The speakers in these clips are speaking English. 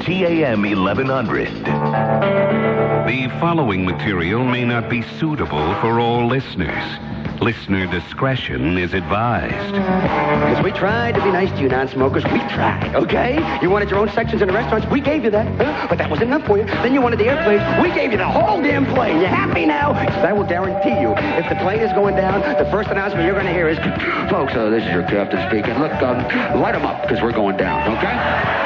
WTAM 1100. The following material may not be suitable for all listeners. Listener discretion is advised. Because we tried to be nice to you non-smokers. We tried, okay? You wanted your own sections in the restaurants. We gave you that. Huh? But that wasn't enough for you. Then you wanted the airplanes. We gave you the whole damn plane. You happy now? Because I will guarantee you, if the plane is going down, the first announcement you're going to hear is, folks, this is your captain speaking. Look, light them up because we're going down, okay?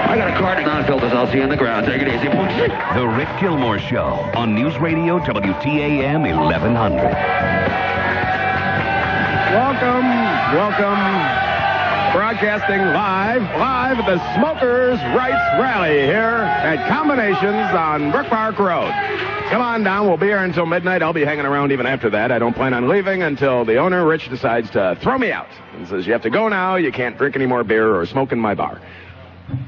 I got a card of non-filters. I'll see you on the ground. Take it easy. The Rick Gilmour Show on News Radio WTAM 1100. Welcome. Broadcasting live at the Smokers' Rights Rally here at Combinations on Brookpark Road. Come on down. We'll be here until midnight. I'll be hanging around even after that. I don't plan on leaving until the owner, Rich, decides to throw me out and says, you have to go now. You can't drink any more beer or smoke in my bar.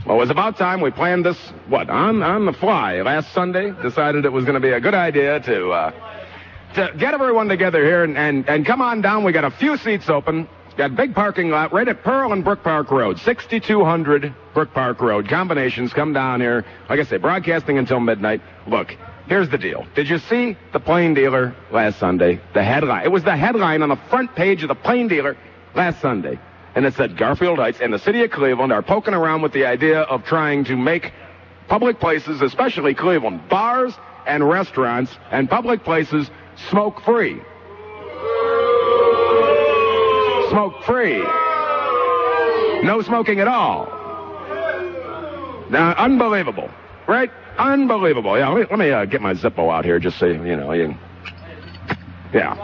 Well, it was about time. We planned this, on the fly last Sunday. Decided it was going to be a good idea to get everyone together here and come on down. We got a few seats open. Got a big parking lot right at Pearl and Brookpark Road, 6200 Brookpark Road. Combinations, come down here. Like I say, broadcasting until midnight. Look, here's the deal. Did you see the Plain Dealer last Sunday? The headline. It was the headline on the front page of the Plain Dealer last Sunday. And it said Garfield Heights and the city of Cleveland are poking around with the idea of trying to make public places, especially Cleveland, bars and restaurants and public places smoke-free. Smoke-free. No smoking at all. Now, unbelievable, right? Unbelievable. Yeah, let me get my Zippo out here just so you know. Yeah.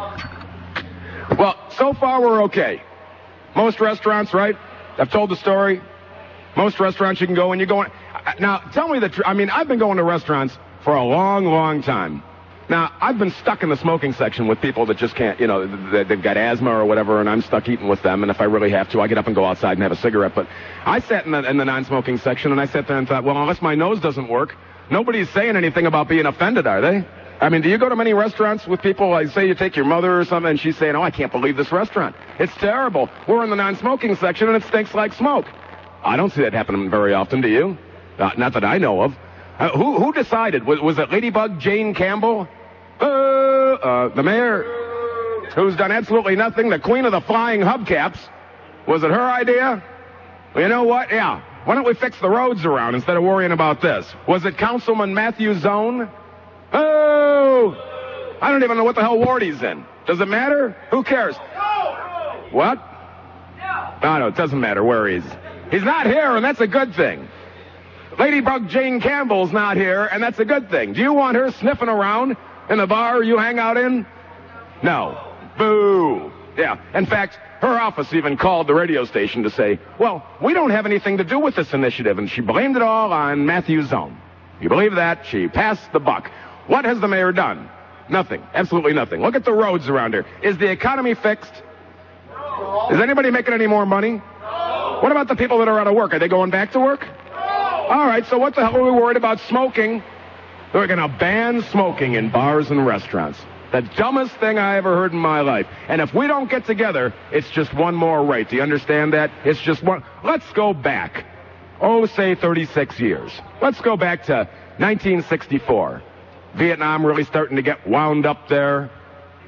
Well, so far we're okay. Most restaurants, right? I've told the story. Most restaurants you can go in. You go in. Now, tell me the truth. I mean, I've been going to restaurants for a long, long time. Now, I've been stuck in the smoking section with people that just can't, they've got asthma or whatever, and I'm stuck eating with them. And if I really have to, I get up and go outside and have a cigarette. But I sat in the non-smoking section, and I sat there and thought, well, unless my nose doesn't work, nobody's saying anything about being offended, are they? I mean, do you go to many restaurants with people, like, say you take your mother or something, and she's saying, oh, I can't believe this restaurant. It's terrible. We're in the non-smoking section, and it stinks like smoke. I don't see that happening very often, do you? Not that I know of. Who decided? Was it Ladybug Jane Campbell? The mayor, who's done absolutely nothing, the queen of the flying hubcaps. Was it her idea? Well, you know what? Yeah. Why don't we fix the roads around instead of worrying about this? Was it Councilman Matthew Zone? Oh! I don't even know what the hell ward he's in. Does it matter? Who cares? No. What? No, it doesn't matter where he is. He's not here, and that's a good thing. Ladybug Jane Campbell's not here, and that's a good thing. Do you want her sniffing around in the bar you hang out in? No. Boo. Yeah. In fact, her office even called the radio station to say, well, we don't have anything to do with this initiative, and she blamed it all on Matthew Zone. You believe that? She passed the buck. What has the mayor done? Nothing. Absolutely nothing. Look at the roads around here. Is the economy fixed? No. Is anybody making any more money? No. What about the people that are out of work? Are they going back to work? No. All right, so what the hell are we worried about smoking? They're going to ban smoking in bars and restaurants. The dumbest thing I ever heard in my life. And if we don't get together, it's just one more right. Do you understand that? It's just one. Let's go back. Say 36 years. Let's go back to 1964. Vietnam really starting to get wound up there.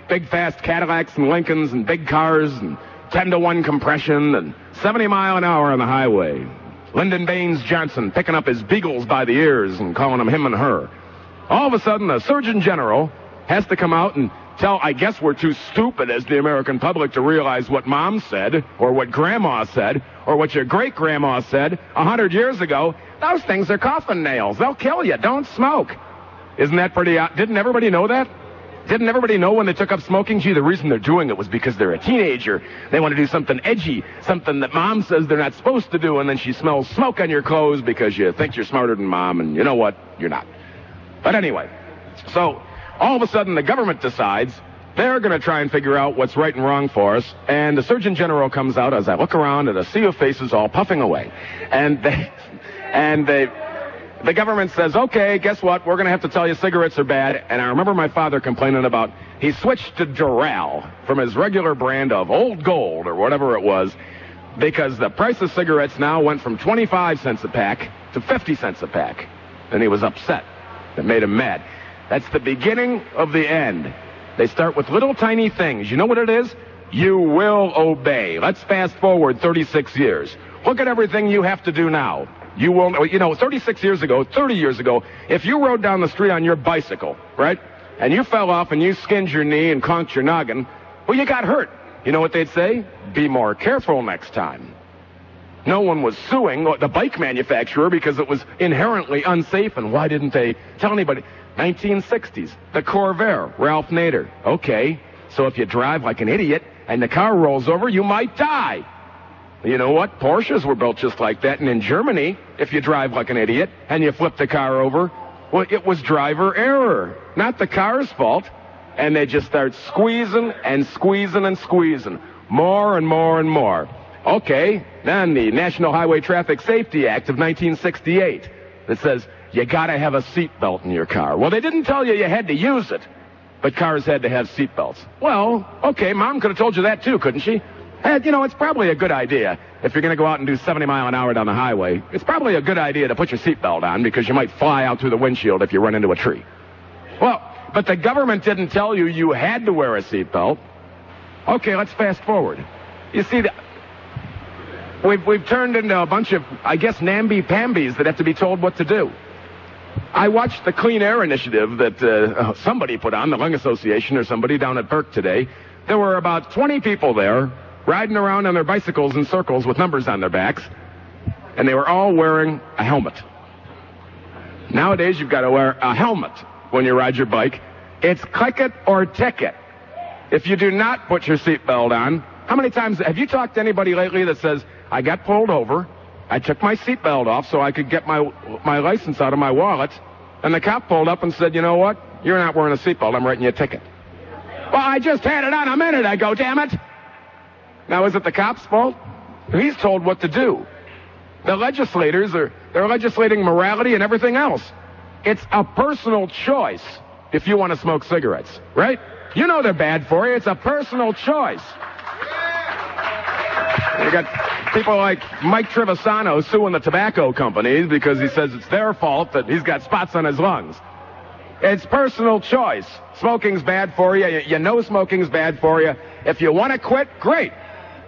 Big fast Cadillacs and Lincolns and big cars and 10-to-1 compression and 70 mile an hour on the highway. Lyndon Baines Johnson picking up his beagles by the ears and calling them him and her. All of a sudden, the Surgeon General has to come out and tell, I guess we're too stupid as the American public to realize what Mom said or what Grandma said or what your great-grandma said 100 years ago. Those things are coffin nails. They'll kill you. Don't smoke. Isn't that pretty... Didn't everybody know that? Didn't everybody know when they took up smoking? Gee, the reason they're doing it was because they're a teenager. They want to do something edgy, something that Mom says they're not supposed to do, and then she smells smoke on your clothes because you think you're smarter than Mom, and you know what? You're not. But anyway, so all of a sudden the government decides they're going to try and figure out what's right and wrong for us, and the Surgeon General comes out as I look around at a sea of faces all puffing away. The government says, okay, guess what? We're going to have to tell you cigarettes are bad. And I remember my father complaining about he switched to Doral from his regular brand of Old Gold or whatever it was because the price of cigarettes now went from 25 cents a pack to 50 cents a pack. And he was upset. It made him mad. That's the beginning of the end. They start with little tiny things. You know what it is? You will obey. Let's fast forward 36 years. Look at everything you have to do now. You will, 36 years ago, 30 years ago, if you rode down the street on your bicycle, right, and you fell off and you skinned your knee and conked your noggin, well, you got hurt. You know what they'd say? Be more careful next time. No one was suing the bike manufacturer because it was inherently unsafe, and why didn't they tell anybody? 1960s, the Corvair, Ralph Nader. Okay, so if you drive like an idiot and the car rolls over, you might die. You know what? Porsches were built just like that, and in Germany, if you drive like an idiot and you flip the car over, well, it was driver error, not the car's fault. And they just start squeezing and squeezing and squeezing, more and more and more. Okay, then the National Highway Traffic Safety Act of 1968 that says you got to have a seatbelt in your car. Well, they didn't tell you had to use it, but cars had to have seatbelts. Well, okay, Mom could have told you that too, couldn't she? And, it's probably a good idea if you're going to go out and do 70 mile an hour down the highway. It's probably a good idea to put your seatbelt on because you might fly out through the windshield if you run into a tree. Well, but the government didn't tell you had to wear a seatbelt. Okay, let's fast forward. You see, we've turned into a bunch of, I guess, namby-pambies that have to be told what to do. I watched the Clean Air Initiative that somebody put on, the Lung Association or somebody down at Burke today. There were about 20 people there riding around on their bicycles in circles with numbers on their backs, and they were all wearing a helmet. Nowadays, you've got to wear a helmet when you ride your bike. It's click it or ticket. If you do not put your seatbelt on, how many times have you talked to anybody lately that says, I got pulled over, I took my seatbelt off so I could get my license out of my wallet, and the cop pulled up and said, you know what? You're not wearing a seatbelt. I'm writing you a ticket. Well, I just had it on a minute ago, damn it. Now, is it the cop's fault? He's told what to do. The legislators they're legislating morality and everything else. It's a personal choice if you want to smoke cigarettes, right? You know they're bad for you. It's a personal choice. You got people like Mike Trevisano suing the tobacco companies because he says it's their fault that he's got spots on his lungs. It's personal choice. Smoking's bad for you. You know smoking's bad for you. If you want to quit, great.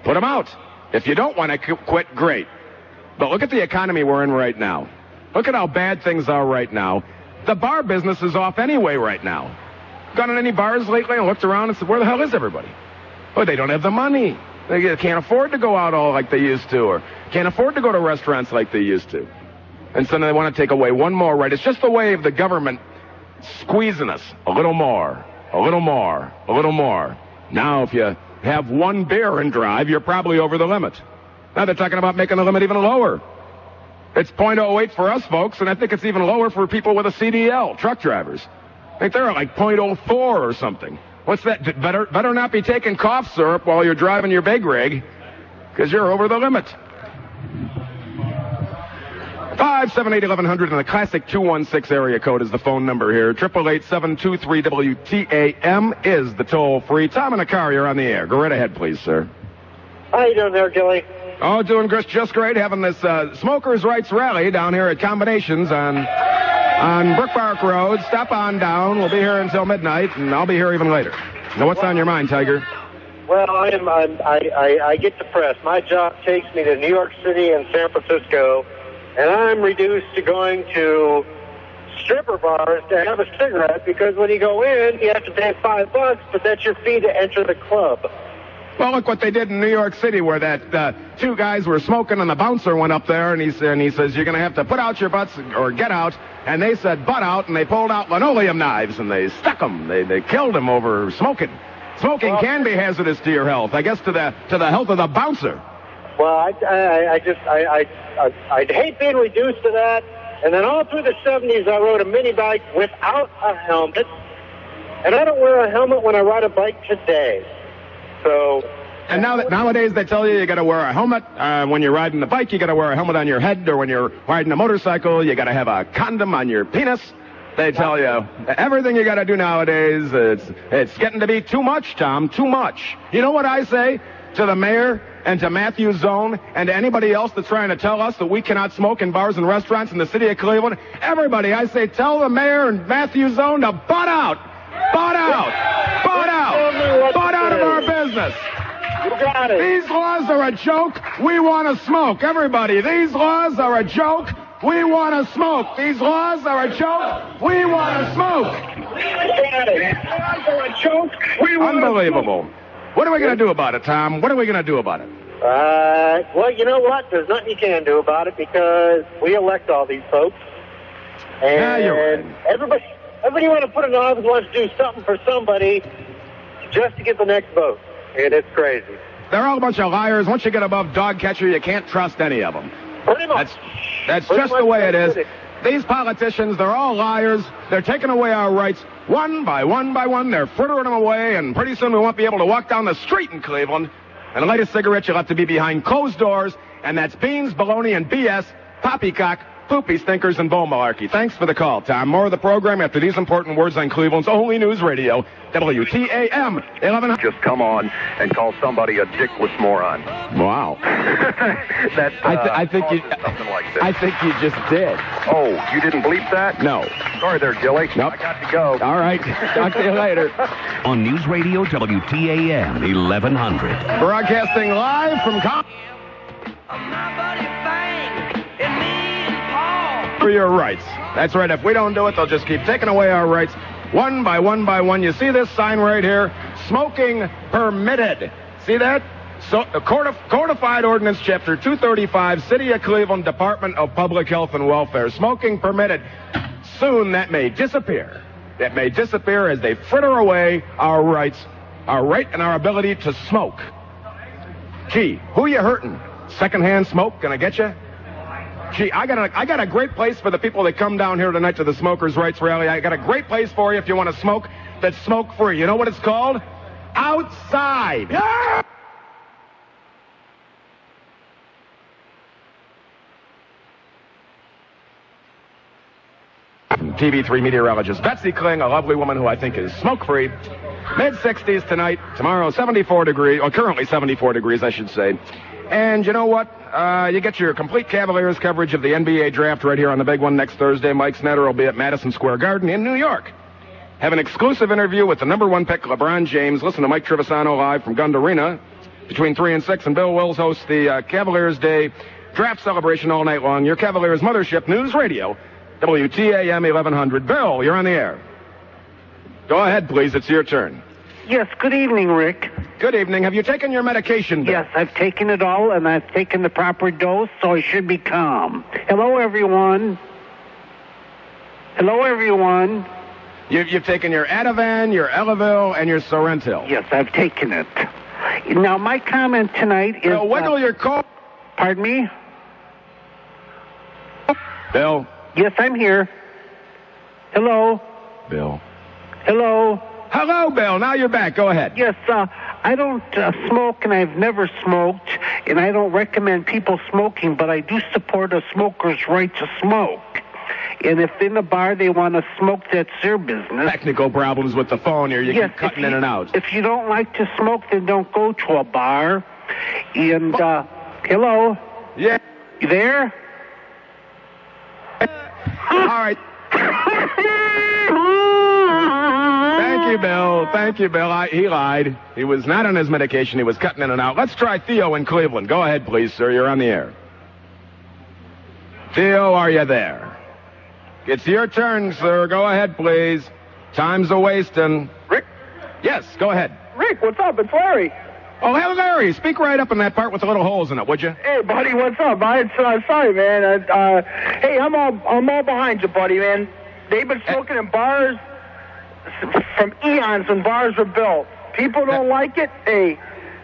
Put them out. If you don't want to quit, great. But look at the economy we're in right now. Look at how bad things are right now. The bar business is off anyway right now. Gone to any bars lately and looked around and said, where the hell is everybody? Well, they don't have the money. They can't afford to go out all like they used to, or can't afford to go to restaurants like they used to. And so they want to take away one more right. It's just the way of the government squeezing us a little more, a little more, a little more. Now, if you have one beer and drive, you're probably over the limit. Now they're talking about making the limit even lower. It's .08 for us folks, and I think it's even lower for people with a CDL, truck drivers. I think they're like .04 or something. What's that? Better not be taking cough syrup while you're driving your big rig, because you're over the limit. 578-1100 and the classic 216 area code is the phone number here. 888-723 WTAM is the toll-free. Tom in the car, you're on the air. Go right ahead, please, sir. How you doing there, Gilly? Oh, doing just great. Having this smokers' rights rally down here at Combinations on Brookpark Road. Stop on down. We'll be here until midnight, and I'll be here even later. Now, what's on your mind, Tiger? Well, I get depressed. My job takes me to New York City and San Francisco, and I'm reduced to going to stripper bars to have a cigarette because when you go in, you have to pay $5, but that's your fee to enter the club. Well, look what they did in New York City where that two guys were smoking and the bouncer went up there and he says, you're going to have to put out your butts or get out. And they said, butt out, and they pulled out linoleum knives and they stuck them. They killed him over smoking. Smoking can be hazardous to your health, I guess, to the health of the bouncer. Well, I'd hate being reduced to that. And then all through the 70s, I rode a mini bike without a helmet. And I don't wear a helmet when I ride a bike today. So. And nowadays they tell you got to wear a helmet. When you're riding the bike, you got to wear a helmet on your head. Or when you're riding a motorcycle, you got to have a condom on your penis. They tell you everything you got to do nowadays. It's getting to be too much, Tom. Too much. You know what I say? to the mayor and to Matthew Zone and to anybody else that's trying to tell us that we cannot smoke in bars and restaurants in the city of Cleveland. Everybody, I say, tell the mayor and Matthew Zone to butt out. Butt out. Butt out. Butt out of our business. You got it. These laws are a joke. We want to smoke. Everybody, these laws are a joke. We want to smoke. These laws are a joke. We want to smoke. These laws are a joke. We want Unbelievable. What are we going to do about it, Tom? What are we going to do about it? Well, you know what? There's nothing you can do about it because we elect all these folks. And Yeah, you're right. everybody want to put in office wants to do something for somebody just to get the next vote. And it's crazy. They're all a bunch of liars. Once you get above dog catcher, you can't trust any of them. Pretty much. That's Pretty just much the way it that's is. These politicians, they're all liars. They're taking away our rights one by one by one. They're frittering them away, and pretty soon we won't be able to walk down the street in Cleveland and light a cigarette. You'll have to be behind closed doors, and that's beans, baloney, and BS, poppycock, poopy stinkers, and bull malarkey. Thanks for the call, Tom. More of the program after these important words on Cleveland's only news radio, WTAM 1100. Just come on and call somebody a dickless moron. Wow. That I think you. something like this. I think you just did. Oh, you didn't bleep that? No. Sorry there, Gilly. Nope. I got to go. All right. Talk to you later. On News Radio WTAM 1100. Broadcasting live from for your rights. That's right. If we don't do it, they'll just keep taking away our rights one by one by one. You see this sign right here? Smoking permitted. See that? So, codified ordinance chapter 235, City of Cleveland, Department of Public Health and Welfare. Smoking permitted. Soon that may disappear. That may disappear as they fritter away our rights, our right and our ability to smoke. Gee, who you hurting? Secondhand smoke gonna get you? Gee, I got a great place for the people that come down here tonight to the Smokers' Rights Rally. I got a great place for you if you want to smoke that's smoke-free. You know what it's called? Outside. Ah! TV3 meteorologist Betsy Kling, a lovely woman who I think is smoke-free. Mid-60s tonight. Tomorrow, 74 degrees, or currently 74 degrees, I should say. And you know what? You get your complete Cavaliers coverage of the NBA draft right here on the big one next Thursday. Mike Snetter will be at Madison Square Garden in New York. Have an exclusive interview with the number one pick, LeBron James. Listen to Mike Trevisano live from Gund Arena between 3 and 6. And Bill Wills hosts the Cavaliers Day draft celebration all night long. Your Cavaliers mothership, News Radio, WTAM 1100. Bill, you're on the air. Go ahead, please. It's your turn. Yes, good evening, Rick. Good evening. Have you taken your medication, Bill? Yes, I've taken it all, and I've taken the proper dose, so I should be calm. Hello, everyone. Hello, everyone. You've taken your Ativan, your Elavil, and your Sorrentil. Yes, I've taken it. Now, my comment tonight is... wiggle your coat. Pardon me? Bill. Yes, I'm here. Hello? Bill. Hello? Hello, Bill. Now you're back. Go ahead. Yes, I don't smoke, and I've never smoked, and I don't recommend people smoking, but I do support a smoker's right to smoke. And if in a bar they want to smoke, that's their business. Technical problems with the phone here. You keep cutting in and out. If you don't like to smoke, then don't go to a bar. And, hello? Yeah. You there? All right. Thank you, Bill. Thank you, Bill. He lied. He was not on his medication. He was cutting in and out. Let's try Theo in Cleveland. Go ahead, please, sir. You're on the air. Theo, are you there? It's your turn, sir. Go ahead, please. Time's a-wasting. Rick? Yes, go ahead. Rick, what's up? It's Larry. Oh, hey, Larry. Speak right up in that part with the little holes in it, would you? Hey, buddy, what's up? Sorry, man. Hey, I'm all behind you, buddy, man. They've been smoking in bars from eons when bars were built. People don't like it. Hey,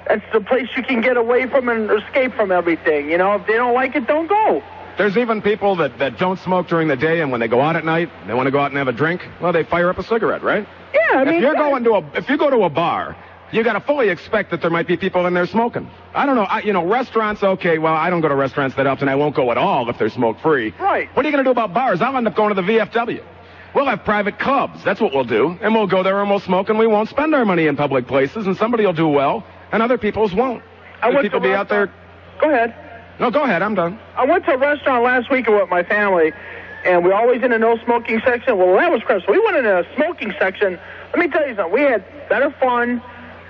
that's the place you can get away from and escape from everything. You know, if they don't like it, don't go. There's even people that don't smoke during the day, and when they go out at night, they want to go out and have a drink. Well, they fire up a cigarette, right? Yeah, I mean, if you go to a bar, you got to fully expect that there might be people in there smoking. I don't know. Restaurants, okay, well, I don't go to restaurants that often. I won't go at all if they're smoke-free. Right. What are you going to do about bars? I'll end up going to the VFW. We'll have private clubs. That's what we'll do. And we'll go there and we'll smoke, and we won't spend our money in public places, and somebody will do well, and other people's won't. people be out there? Go ahead. No, go ahead. I'm done. I went to a restaurant last weekend with my family, and we're always in a no smoking section. Well, that was crap. So we went in a smoking section. Let me tell you something. We had better fun,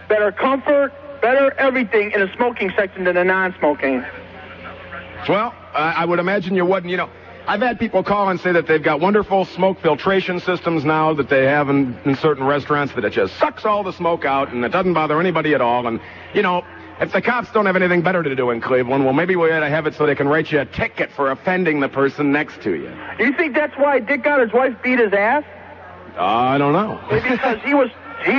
better comfort, better everything in a smoking section than a non-smoking. Well, I would imagine you wouldn't. I've had people call and say that they've got wonderful smoke filtration systems now that they have in certain restaurants, that it just sucks all the smoke out and it doesn't bother anybody at all. And, if the cops don't have anything better to do in Cleveland, well, maybe we ought to have it so they can write you a ticket for offending the person next to you. Do you think that's why Dick got his wife beat his ass? I don't know. Maybe because he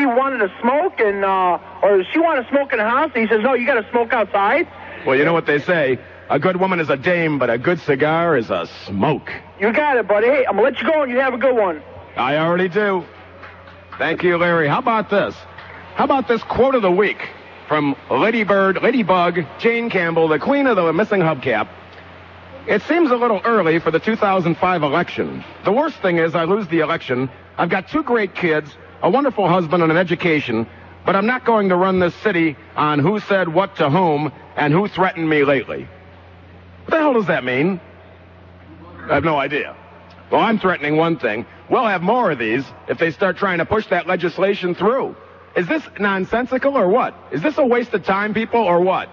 wanted to smoke or she wanted to smoke in the house, and he says, no, you got to smoke outside? Well, you know what they say. A good woman is a dame, but a good cigar is a smoke. You got it, buddy. Hey, I'm going to let you go, and you have a good one. I already do. Thank you, Larry. How about this? How about this quote of the week from Ladybug, Jane Campbell, the queen of the missing hubcap? It seems a little early for the 2005 election. The worst thing is I lose the election. I've got 2 great kids, a wonderful husband, and an education, but I'm not going to run this city on who said what to whom and who threatened me lately. What the hell does that mean? I have no idea. Well, I'm threatening one thing. We'll have more of these if they start trying to push that legislation through. Is this nonsensical or what? Is this a waste of time, people, or what?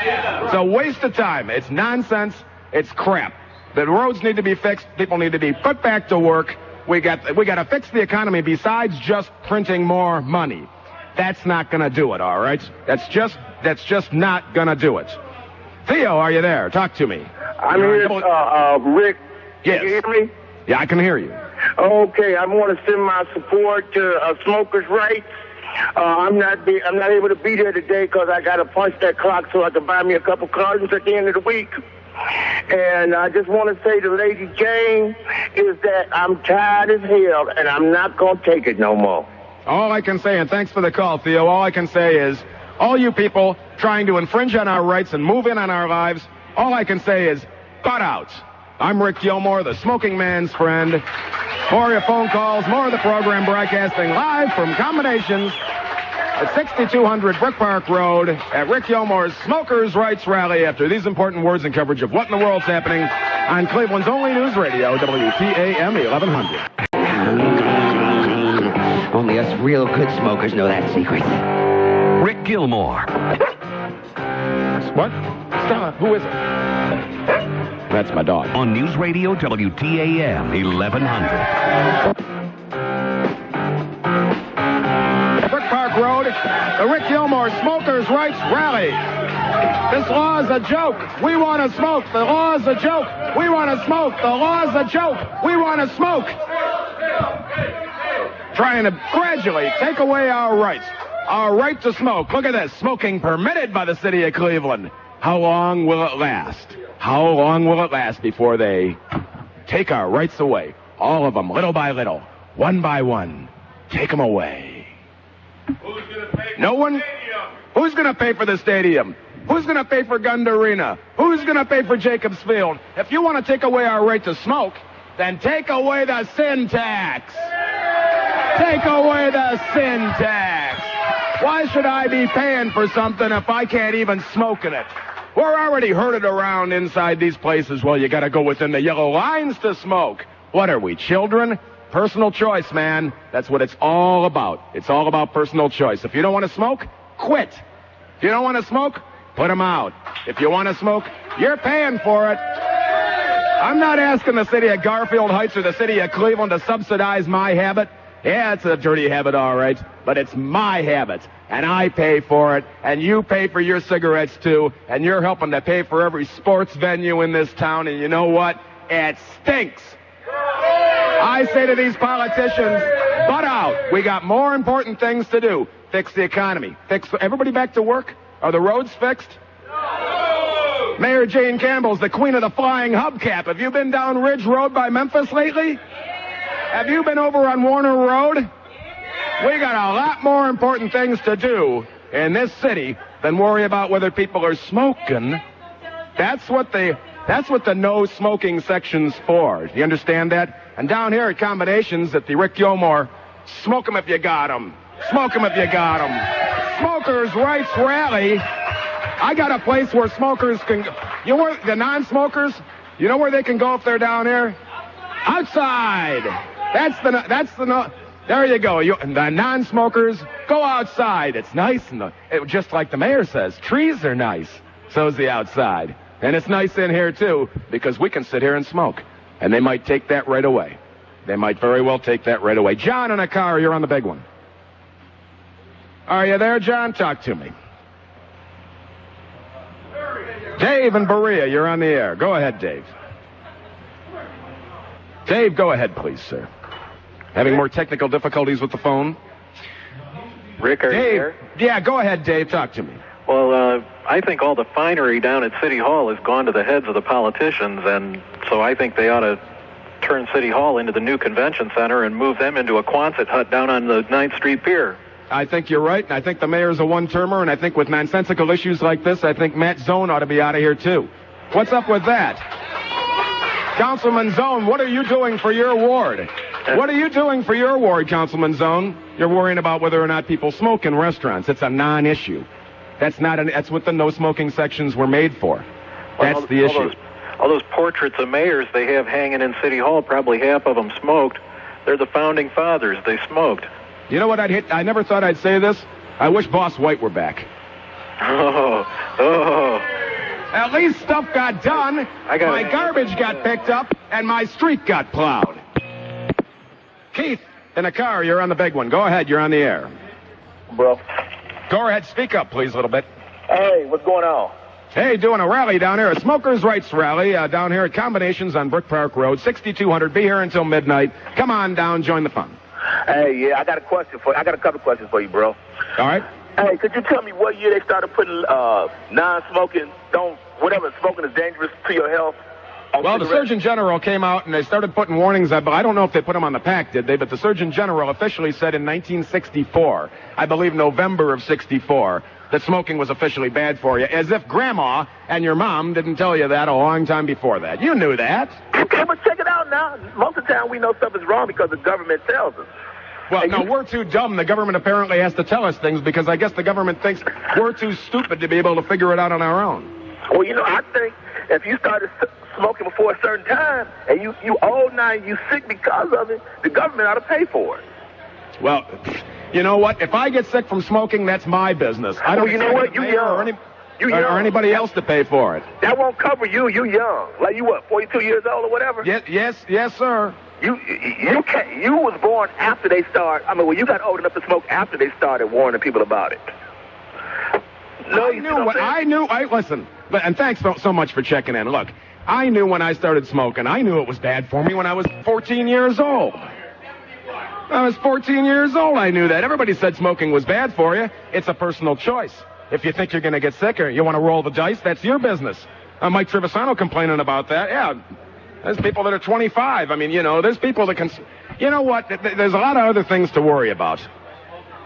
It's a waste of time. It's nonsense. It's crap. The roads need to be fixed. People need to be put back to work. We got to fix the economy besides just printing more money. That's not going to do it, all right? That's just not going to do it. Theo, are you there? Talk to me. I'm here, Rick. Yes. Can you hear me? Yeah, I can hear you. Okay, I want to send my support to smokers' rights. I'm not able to be there today because I got to punch that clock so I can buy me a couple cartons at the end of the week. And I just want to say to Lady Jane is that I'm tired as hell and I'm not going to take it no more. All I can say, and thanks for the call, Theo, all I can say is, all you people trying to infringe on our rights and move in on our lives, all I can say is, butt out. I'm Rick Gilmour, the smoking man's friend. More of your phone calls, more of the program broadcasting live from Combinations at 6200 Brookpark Road at Rick Gilmour's Smokers' Rights Rally after these important words and coverage of what in the world's happening on Cleveland's only news radio, WTAM 1100. Only us real good smokers know that secret. Rick Gilmour. What? Stella, who is it? That's my dog. On News Radio WTAM 1100. Brookpark Road, the Rick Gilmour Smokers' Rights Rally. This law is a joke. We want to smoke. The law is a joke. We want to smoke. The law is a joke. We want to smoke. Trying to gradually take away our rights. Our right to smoke. Look at this. Smoking permitted by the city of Cleveland. How long will it last? How long will it last before they take our rights away? All of them, little by little, one by one. Take them away. Who's going to pay for no one? the stadium? Who's going to pay for the stadium? Who's going to pay for Gund Arena? Who's going to pay for Jacobs Field? If you want to take away our right to smoke, then take away the sin tax. Take away the sin tax. Why should I be paying for something if I can't even smoke in it? We're already herded around inside these places. Well, you got to go within the yellow lines to smoke. What are we, children? Personal choice, man. That's what it's all about. It's all about personal choice. If you don't want to smoke, quit. If you don't want to smoke, put them out. If you want to smoke, you're paying for it. I'm not asking the city of Garfield Heights or the city of Cleveland to subsidize my habit. Yeah, it's a dirty habit, all right, but it's my habit, and I pay for it, and you pay for your cigarettes, too, and you're helping to pay for every sports venue in this town, and you know what? It stinks. I say to these politicians, butt out. We got more important things to do. Fix the economy. Fix everybody back to work? Are the roads fixed? No. Mayor Jane Campbell's the queen of the flying hubcap. Have you been down Ridge Road by Memphis lately? Have you been over on Warner Road? We got a lot more important things to do in this city than worry about whether people are smoking. That's what the no smoking section's for. Do you understand that? And down here at Combinations at the Rick Gilmour, smoke 'em if you got 'em. Smoke 'em if you got 'em. Smokers' Rights Rally I got a place where smokers can... You know where the non-smokers, you know where they can go if they're down here? Outside. There you go. The non-smokers, go outside. It's nice. And just like the mayor says, trees are nice. So's the outside. And it's nice in here, too, because we can sit here and smoke. And they might take that right away. They might very well take that right away. John in a car, you're on the big one. Are you there, John? Talk to me. Dave in Berea, you're on the air. Go ahead, Dave. Dave, go ahead, please, sir. Having more technical difficulties with the phone? Rick, are you there? Yeah, go ahead, Dave. Talk to me. Well, I think all the finery down at City Hall has gone to the heads of the politicians, and so I think they ought to turn City Hall into the new convention center and move them into a Quonset hut down on the 9th Street Pier. I think you're right, and I think the mayor's a one-termer, and I think with nonsensical issues like this, I think Matt Zone ought to be out of here, too. What's up with that? Councilman Zone, what are you doing for your ward? What are you doing for your ward, Councilman Zone? You're worrying about whether or not people smoke in restaurants. It's a non-issue. That's what the no-smoking sections were made for. That's the issue. All those portraits of mayors they have hanging in City Hall, probably half of them smoked. They're the founding fathers. They smoked. You know what I never thought I'd say this. I wish Boss White were back. Oh. At least stuff got done. My garbage got picked up, and my street got plowed. Keith, in a car, you're on the big one. Go ahead, you're on the air. Bro. Go ahead, speak up, please, a little bit. Hey, what's going on? Hey, doing a rally down here, a smokers' rights rally down here at Combinations on Brookpark Road, 6200. Be here until midnight. Come on down, join the fun. Hey, yeah, I got a couple questions for you, bro. All right. Hey, could you tell me what year they started putting non-smoking, smoking is dangerous to your health? Well, the Surgeon General came out and they started putting warnings. I don't know if they put them on the pack, did they? But the Surgeon General officially said in 1964, I believe November of 64, that smoking was officially bad for you, as if Grandma and your mom didn't tell you that a long time before that. You knew that. Okay, but check it out now. Most of the time we know stuff is wrong because the government tells us. Well, no, we're too dumb. The government apparently has to tell us things because I guess the government thinks we're too stupid to be able to figure it out on our own. Well, I think if you started smoking before a certain time and you old now and you sick because of it, the government ought to pay for it. Well, you know what? If I get sick from smoking, that's my business. I don't. Well, you know what? You young. Or anybody else to pay for it. That won't cover you. You young. Like you what? 42 years old or whatever. Yes, sir. You can't. You was born after they started. You got old enough to smoke after they started warning people about it. No, I knew. Listen, and thanks so much for checking in. Look, I knew when I started smoking. I knew it was bad for me when I was 14 years old. I was 14 years old. I knew that. Everybody said smoking was bad for you. It's a personal choice. If you think you're going to get sick or you want to roll the dice, that's your business. Mike Trevisano complaining about that. Yeah, there's people that are 25. There's people that can... You know what? There's a lot of other things to worry about.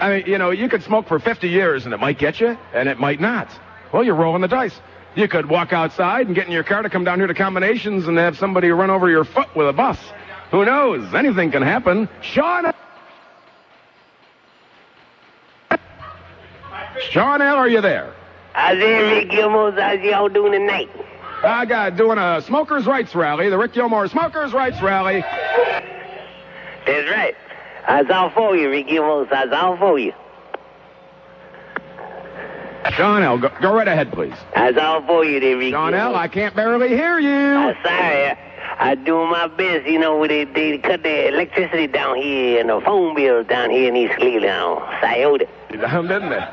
You could smoke for 50 years and it might get you, and it might not. Well, you're rolling the dice. You could walk outside and get in your car to come down here to Combinations and have somebody run over your foot with a bus. Who knows? Anything can happen. Sean L., are you there? How's Rick Gilmour? How's y'all doing tonight? I got doing a smokers' rights rally, the Rick Gilmour Smokers' Rights Rally. That's right. That's all for you, Rick Gilmour. That's all for you. Sean L., go right ahead, please. That's all for you there, Rick Sean Gilmour. L., I can't barely hear you. I'm sorry. I'm doing my best. They cut the electricity down here and the phone bill down here in East Cleveland on Scioto. Didn't they?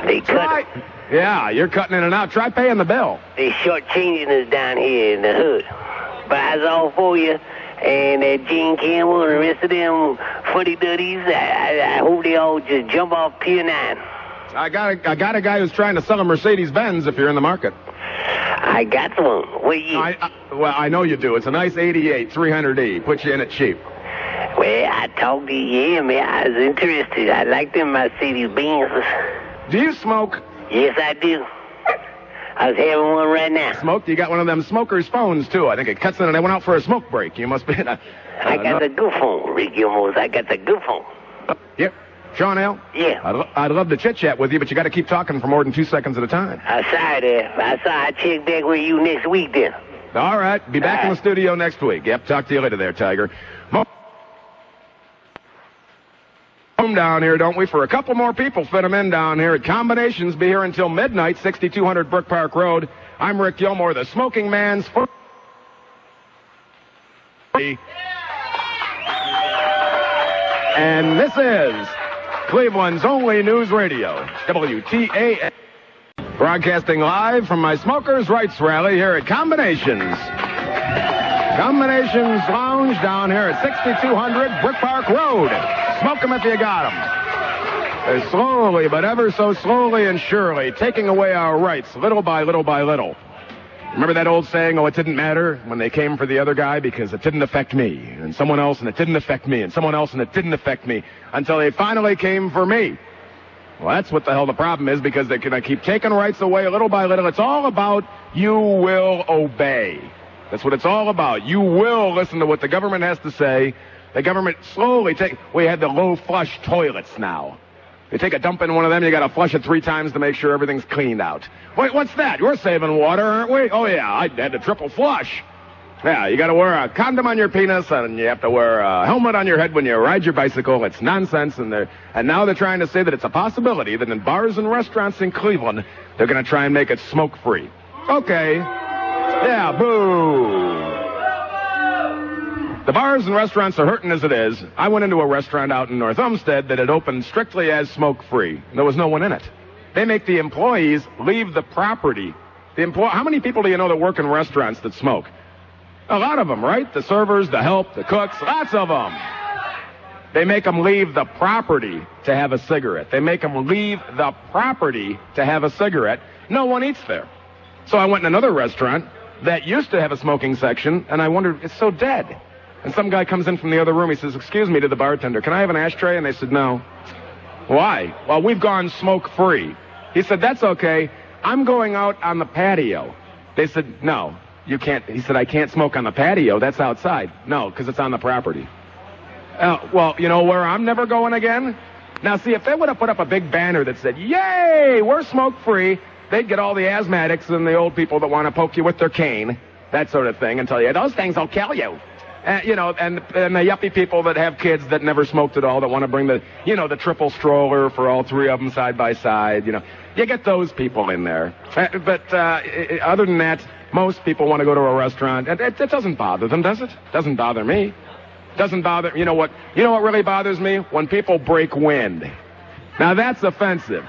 They cut it. Yeah, you're cutting in and out. Try paying the bill. They shortchanging us down here in the hood. But that's all for you. And Gene Campbell and the rest of them fuddy-duddies, I hope they all just jump off Pier 9. I got a guy who's trying to sell a Mercedes-Benz if you're in the market. I got one. What year? Well, I know you do. It's a nice 88 300E. Put you in it cheap. Well, I talked to you, man. I was interested. I like them Mercedes-Benzes. Do you smoke? Yes, I do. I was having one right now. Smoked? You got one of them smokers' phones, too. I think it cuts in and I went out for a smoke break. You must be... I got the good phone, Rick Gilmour. I got the good phone. Yep. Sean L? Yeah. I'd love to chit-chat with you, but you got to keep talking for more than 2 seconds at a time. Sorry there. I'll check back with you next week then. All right. Be back in the studio next week. Yep, talk to you later there, Tiger. Home down here, don't we? For a couple more people, fit them in down here at Combinations. Be here until midnight, 6200 Brookpark Road. I'm Rick Gilmour, the smoking man's... And this is Cleveland's only news radio, WTAM. Broadcasting live from my Smokers' Rights Rally here at Combinations. Combinations Lounge down here at 6200 Brookpark Road. Smoke them if you got them. They're slowly, but ever so slowly and surely, taking away our rights, little by little by little. Remember that old saying, oh, it didn't matter when they came for the other guy because it didn't affect me, and someone else, and it didn't affect me, and someone else, and it didn't affect me, until they finally came for me. Well, that's what the hell the problem is, because they're going to keep taking rights away little by little. It's all about you will obey. That's what it's all about. You will listen to what the government has to say. The government slowly we had the low flush toilets now. You take a dump in one of them, you got to flush it 3 times to make sure everything's cleaned out. Wait, what's that? We're saving water, aren't we? Oh, yeah, I had to triple flush. Yeah, you got to wear a condom on your penis, and you have to wear a helmet on your head when you ride your bicycle. It's nonsense, and now they're trying to say that it's a possibility that in bars and restaurants in Cleveland, they're going to try and make it smoke-free. Okay. Yeah, boo. The bars and restaurants are hurting as it is. I went into a restaurant out in North Olmsted that had opened strictly as smoke-free. There was no one in it. They make the employees leave the property. How many people do you know that work in restaurants that smoke? A lot of them, right? The servers, the help, the cooks, lots of them. They make them leave the property to have a cigarette. They make them leave the property to have a cigarette. No one eats there. So I went in another restaurant that used to have a smoking section, and I wondered, it's so dead. And some guy comes in from the other room. He says, excuse me, to the bartender, can I have an ashtray? And they said, no. Why? Well, we've gone smoke-free. He said, that's okay. I'm going out on the patio. They said, no, you can't. He said, I can't smoke on the patio. That's outside. No, because it's on the property. Well, you know where I'm never going again? Now, see, if they would have put up a big banner that said, yay, we're smoke-free, they'd get all the asthmatics and the old people that want to poke you with their cane, that sort of thing, and tell you, those things will kill you. And the yuppie people that have kids that never smoked at all, that want to bring the triple stroller for all 3 of them side by side, you get those people in there. But other than that, most people want to go to a restaurant, and it doesn't bother them, does it? Doesn't bother me. Doesn't bother, you know what really bothers me? When people break wind. Now that's offensive.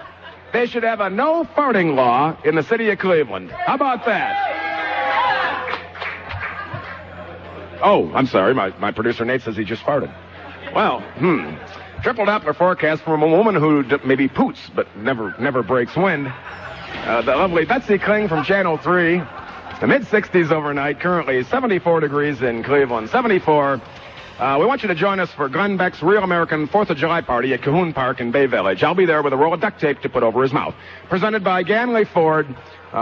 They should have a no farting law in the city of Cleveland. How about that? Oh, I'm sorry. My producer Nate says he just farted. Well, triple Doppler forecast from a woman who maybe poots but never breaks wind. The lovely Betsy Kling from Channel 3. The mid-60s overnight. Currently 74 degrees in Cleveland. 74. We want you to join us for Glenn Beck's Real American 4th of July party at Cahoon Park in Bay Village. I'll be there with a roll of duct tape to put over his mouth. Presented by Ganley Ford.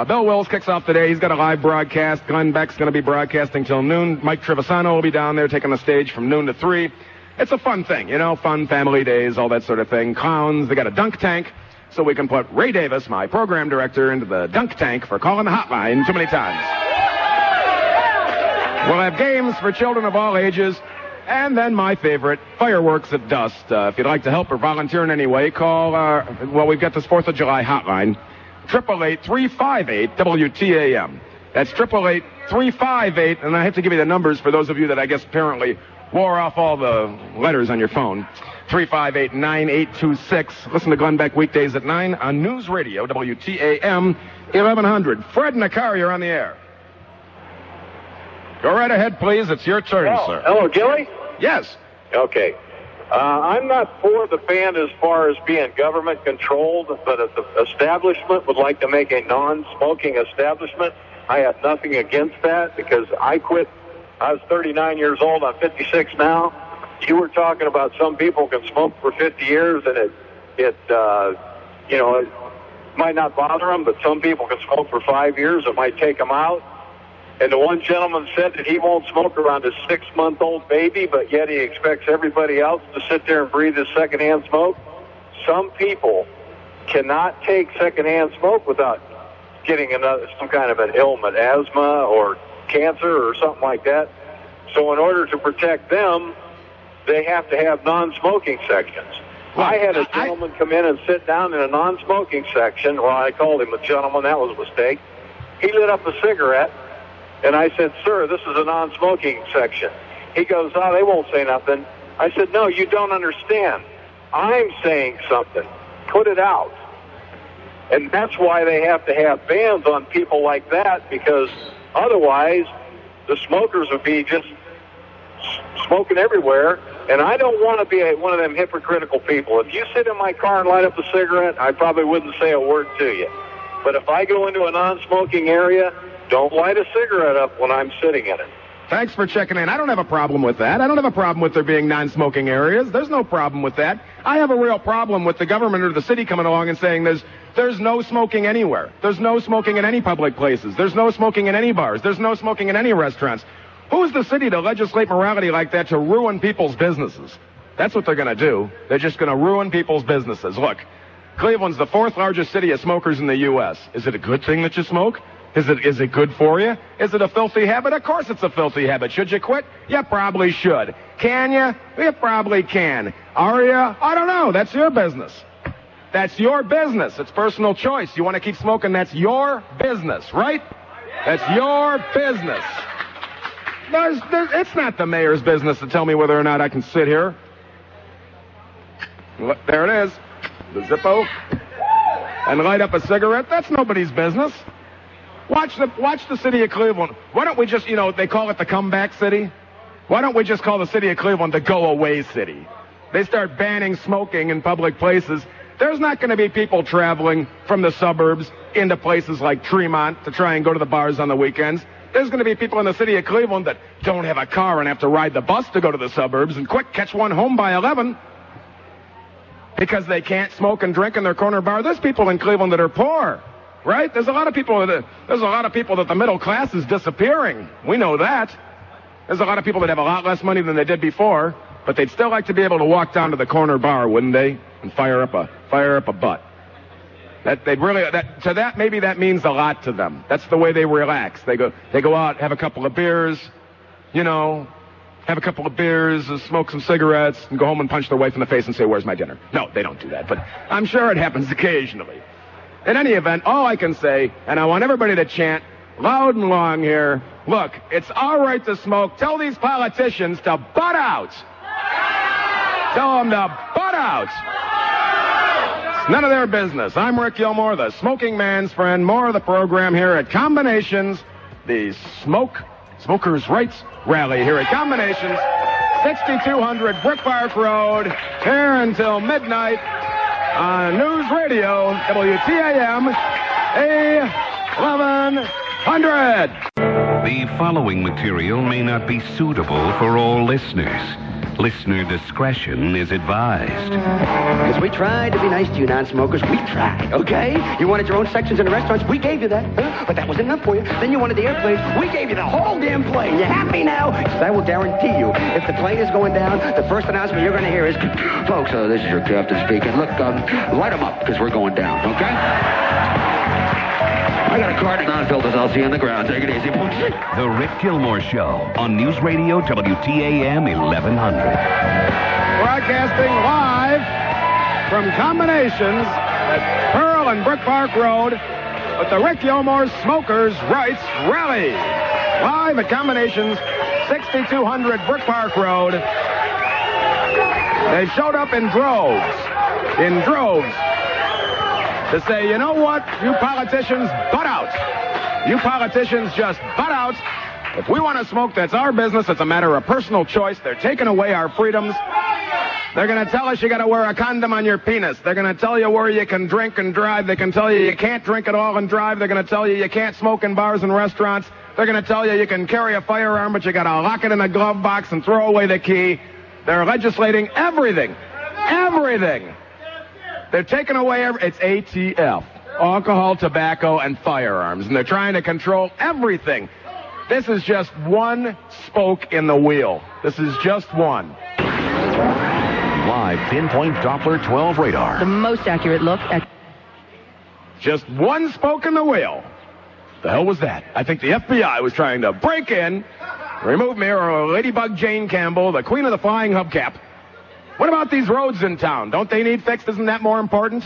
Bill Wills kicks off today. He's got a live broadcast. Glenn Beck's going to be broadcasting till noon. Mike Trevisano will be down there taking the stage from noon to 3. It's a fun thing, fun family days, all that sort of thing. Clowns. They got a dunk tank, so we can put Ray Davis, my program director, into the dunk tank for calling the hotline too many times. We'll have games for children of all ages. And then my favorite, fireworks at dusk. If you'd like to help or volunteer in any way, call, we've got this 4th of July hotline, 888-358-WTAM. That's 888-358, and I have to give you the numbers for those of you that I guess apparently wore off all the letters on your phone. 358-9826. Listen to Glenn Beck weekdays at 9 on News Radio, WTAM 1100. Fred in the car, you're on the air. Go right ahead, please. It's your turn, sir. Hello, Gilly? Yes. Okay. I'm not for the ban as far as being government controlled, but if the establishment would like to make a non-smoking establishment, I have nothing against that because I quit. I was 39 years old. I'm 56 now. You were talking about some people can smoke for 50 years, and it might not bother them, but some people can smoke for 5 years. It might take them out. And the one gentleman said that he won't smoke around his 6-month-old baby, but yet he expects everybody else to sit there and breathe his secondhand smoke. some people cannot take secondhand smoke without getting some kind of an ailment, asthma or cancer or something like that. So in order to protect them, they have to have non-smoking sections. Well, I had a gentleman come in and sit down in a non-smoking section. Well, I called him a gentleman. That was a mistake. He lit up a cigarette, and I said, "Sir, this is a non-smoking section." He goes, "Oh, they won't say nothing." I said, "No, you don't understand. I'm saying something. Put it out." And that's why they have to have bans on people like that, because otherwise the smokers would be just smoking everywhere. And I don't want to be one of them hypocritical people. If you sit in my car and light up a cigarette, I probably wouldn't say a word to you. But if I go into a non-smoking area, don't light a cigarette up when I'm sitting in it. Thanks for checking in. I don't have a problem with that. I don't have a problem with there being non-smoking areas. There's no problem with that. I have a real problem with the government or the city coming along and saying there's no smoking anywhere. There's no smoking in any public places. There's no smoking in any bars. There's no smoking in any restaurants. Who's the city to legislate morality like that to ruin people's businesses? That's what they're going to do. They're just going to ruin people's businesses. Look, Cleveland's the 4th largest city of smokers in the U.S. Is it a good thing that you smoke? Is it good for you? Is it a filthy habit? Of course it's a filthy habit. Should you quit? You probably should. Can you? You probably can. Are you? I don't know. That's your business. That's your business. It's personal choice. You want to keep smoking, that's your business, right? That's your business. It's not the mayor's business to tell me whether or not I can sit here. There it is. The Zippo. And light up a cigarette. That's nobody's business. Watch the city of Cleveland. Why don't we just, they call it the comeback city? Why don't we just call the city of Cleveland the go-away city? They start banning smoking in public places. There's not going to be people traveling from the suburbs into places like Tremont to try and go to the bars on the weekends. There's going to be people in the city of Cleveland that don't have a car and have to ride the bus to go to the suburbs and quick catch one home by 11 because they can't smoke and drink in their corner bar. There's people in Cleveland that are poor, right? There's a lot of people that the middle class is disappearing. We know that. There's a lot of people that have a lot less money than they did before, but they'd still like to be able to walk down to the corner bar, wouldn't they? And fire up a butt. Maybe that means a lot to them. That's the way they relax. They go out, have a couple of beers, smoke some cigarettes, and go home and punch their wife in the face and say, "Where's my dinner?" No, they don't do that, but I'm sure it happens occasionally. In any event, all I can say, and I want everybody to chant loud and long here, look, it's all right to smoke. Tell these politicians to butt out. Tell them to butt out. It's none of their business. I'm Rick Gilmour, the smoking man's friend. More of the program here at Combinations, the Smokers' Rights Rally here at Combinations, 6200 Brookpark Road, here until midnight on News Radio, WTAM, 1100. The following material may not be suitable for all listeners. Listener discretion is advised. Because we tried to be nice to you non-smokers. We tried, okay? You wanted your own sections in the restaurants. We gave you that. But that wasn't enough for you. Then you wanted the airplanes. We gave you the whole damn plane. You happy now? Because I will guarantee you, if the plane is going down, the first announcement you're going to hear is, "Folks, this is your captain speaking. Look, light them up because we're going down, okay? I got a card and non-filters. I'll see you on the ground. Take it easy. The Rick Gilmour Show on News Radio WTAM 1100. Broadcasting live from Combinations at Pearl and Brookpark Road with the Rick Gilmour Smokers' Rights Rally. Live at Combinations, 6200 Brookpark Road. They showed up in droves. To say, you know what, you politicians, butt out. You politicians just butt out. If we want to smoke, that's our business. It's a matter of personal choice. They're taking away our freedoms. They're going to tell us you got to wear a condom on your penis. They're going to tell you where you can drink and drive. They can tell you can't drink at all and drive. They're going to tell you can't smoke in bars and restaurants. They're going to tell you can carry a firearm, but you got to lock it in a glove box and throw away the key. They're legislating everything. Everything. They're taking away it's ATF, alcohol, tobacco, and firearms, and they're trying to control everything. This is just one spoke in the wheel. This is just one. live pinpoint Doppler 12 radar. The most accurate look at... Just one spoke in the wheel. The hell was that? I think the FBI was trying to break in, remove Mayor Ladybug Jane Campbell, the queen of the flying hubcap. What about these roads in town? Don't they need fixed? Isn't that more important?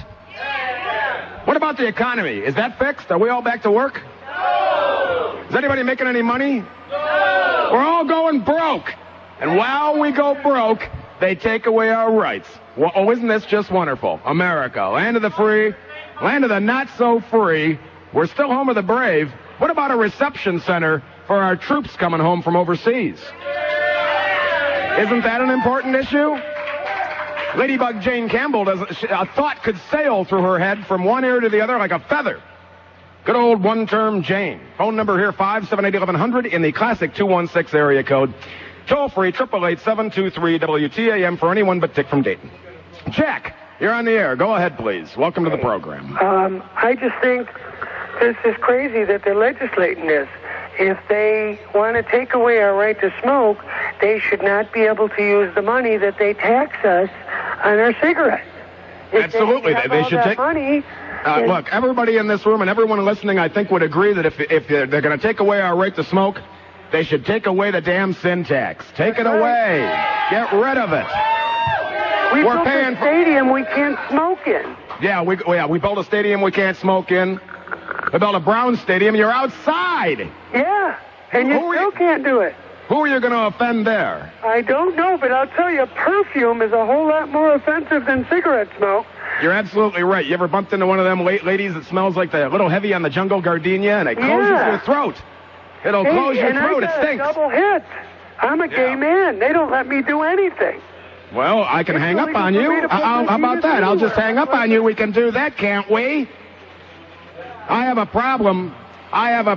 What about the economy? Is that fixed? Are we all back to work? No. Is anybody making any money? No. We're all going broke. And while we go broke, they take away our rights. Well, oh, isn't this just wonderful? America, land of the free, land of the not so free. We're still home of the brave. What about a reception center for our troops coming home from overseas? Isn't that an important issue? Ladybug Jane Campbell, a thought could sail through her head from one ear to the other like a feather. Good old one-term Jane. Phone number here, 578-1100 in the classic 216 area code. Toll free, 888-723-WTAM for anyone but Dick from Dayton. Jack, you're on the air. Go ahead, please. Welcome to the program. I just think this is crazy that they're legislating this. If they want to take away our right to smoke, they should not be able to use the money that they tax us on our cigarettes. Absolutely. They should take money. Look, everybody in this room and everyone listening, I think, would agree that if they're going to take away our right to smoke, they should take away the damn sin tax. Take it away. Get rid of it. We're paying a stadium we can't smoke in. Yeah, we built a stadium we can't smoke in. We built a Brown stadium. You're outside. Yeah, and you still can't do it. Who are you going to offend there? I don't know, but I'll tell you, perfume is a whole lot more offensive than cigarette smoke. You're absolutely right. You ever bumped into one of them ladies that smells like a little heavy on the jungle gardenia, and it closes your throat? It'll close your throat. It stinks. Double hit. I'm a gay man. They don't let me do anything. Well, I can hang up on you. How about that? I'll just hang up on you. We can do that, can't we? I have a problem. I have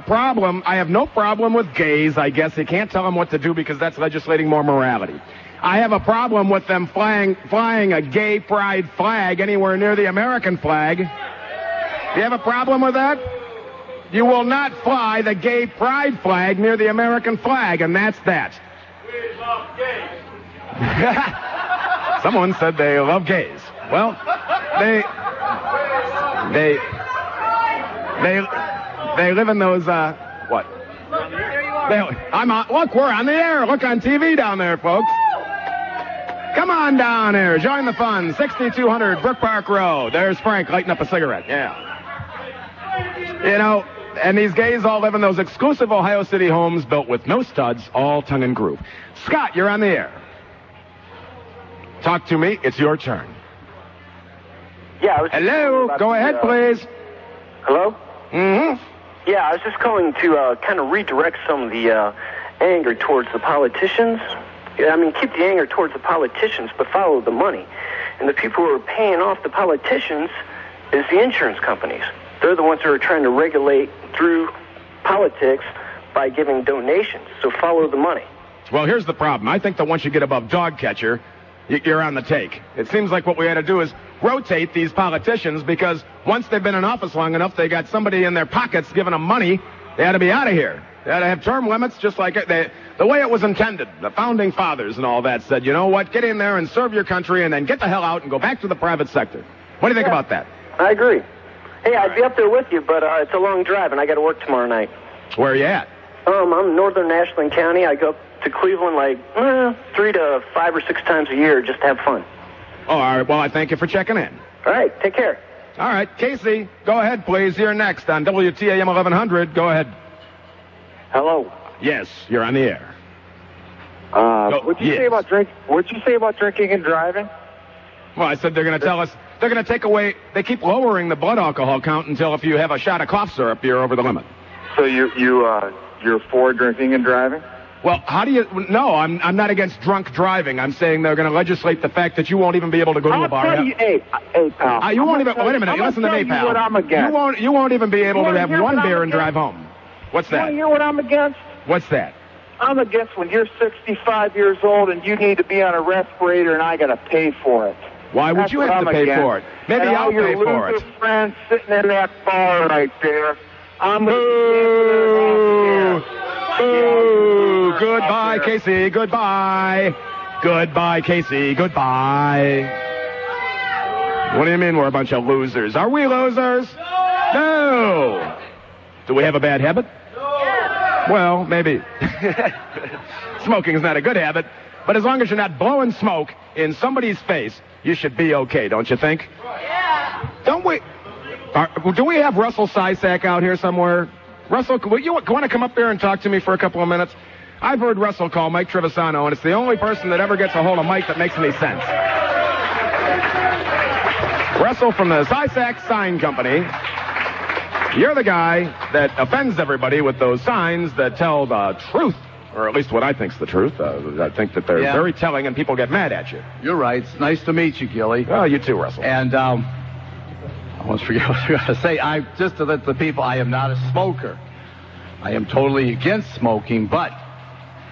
no problem with gays, I guess. You can't tell them what to do because that's legislating more morality. I have a problem with them flying a gay pride flag anywhere near the American flag. Do you have a problem with that? You will not fly the gay pride flag near the American flag, and that's that. We love gays. Someone said they love gays. Well, they live in those, what? Look, we're on the air. Look on TV down there, folks. Come on down here. Join the fun. 6200 Brookpark Road. There's Frank lighting up a cigarette. Yeah. You know, and these gays all live in those exclusive Ohio City homes built with no studs, all tongue and groove. Scott, you're on the air. Talk to me. It's your turn. Yeah. Hello. Go ahead, please. Hello? Mm-hmm. Yeah, I was just calling to kind of redirect some of the anger towards the politicians. I mean, keep the anger towards the politicians, but follow the money. And the people who are paying off the politicians is the insurance companies. They're the ones who are trying to regulate through politics by giving donations. So follow the money. Well, here's the problem. I think that once you get above dog catcher, you're on the take. It seems like what we ought to do is rotate these politicians because once they've been in office long enough, they got somebody in their pockets giving them money. They ought to be out of here. They ought to have term limits just like the way it was intended. The founding fathers and all that said, you know what, get in there and serve your country and then get the hell out and go back to the private sector. What do you think about that? I agree. Hey, I'd be up there with you, but it's a long drive and I got to work tomorrow night. Where are you at? I'm in northern Ashland County. I go up to Cleveland like 3 to 5 or 6 times a year just to have fun. Oh, all right. Well, I thank you for checking in. All right. Take care. All right. Casey, go ahead, please. You're next on WTAM 1100. Go ahead. Hello. Yes, you're on the air. What'd you say about drinking and driving? Well, I said they're going to tell us, they're going to take away, they keep lowering the blood alcohol count until if you have a shot of cough syrup, you're over the limit. So you're for drinking and driving? Well, how do you... No, I'm not against drunk driving. I'm saying they're going to legislate the fact that you won't even be able to go to a bar. Hey, pal. You won't even... Wait a minute. Listen to me, pal. What I'm against. You won't even be able to have one beer and drive home. What's that? You want to hear what I'm against? What's that? I'm against when you're 65 years old and you need to be on a respirator and I got to pay for it. Why would you have to pay for it? Maybe I'll pay for it. Your friends sitting in that bar right there. I'm going to... Goodbye, Casey. Goodbye. Goodbye, Casey. Goodbye. What do you mean we're a bunch of losers? Are we losers? No. Do we have a bad habit? Well, maybe. Smoking is not a good habit, but as long as you're not blowing smoke in somebody's face, you should be okay, don't you think? Yeah. Don't we? Do we have Russell Sysak out here somewhere? Russell, you want to come up there and talk to me for a couple of minutes? I've heard Russell call Mike Trevisano, and it's the only person that ever gets a hold of Mike that makes any sense. Russell from the Sysak Sign Company. You're the guy that offends everybody with those signs that tell the truth, or at least what I think's the truth. I think that they're very telling, and people get mad at you. You're right. It's nice to meet you, Gilly. Oh, you too, Russell. And I almost forget what I was going to say. Just to let the people, I am not a smoker. I am totally against smoking, but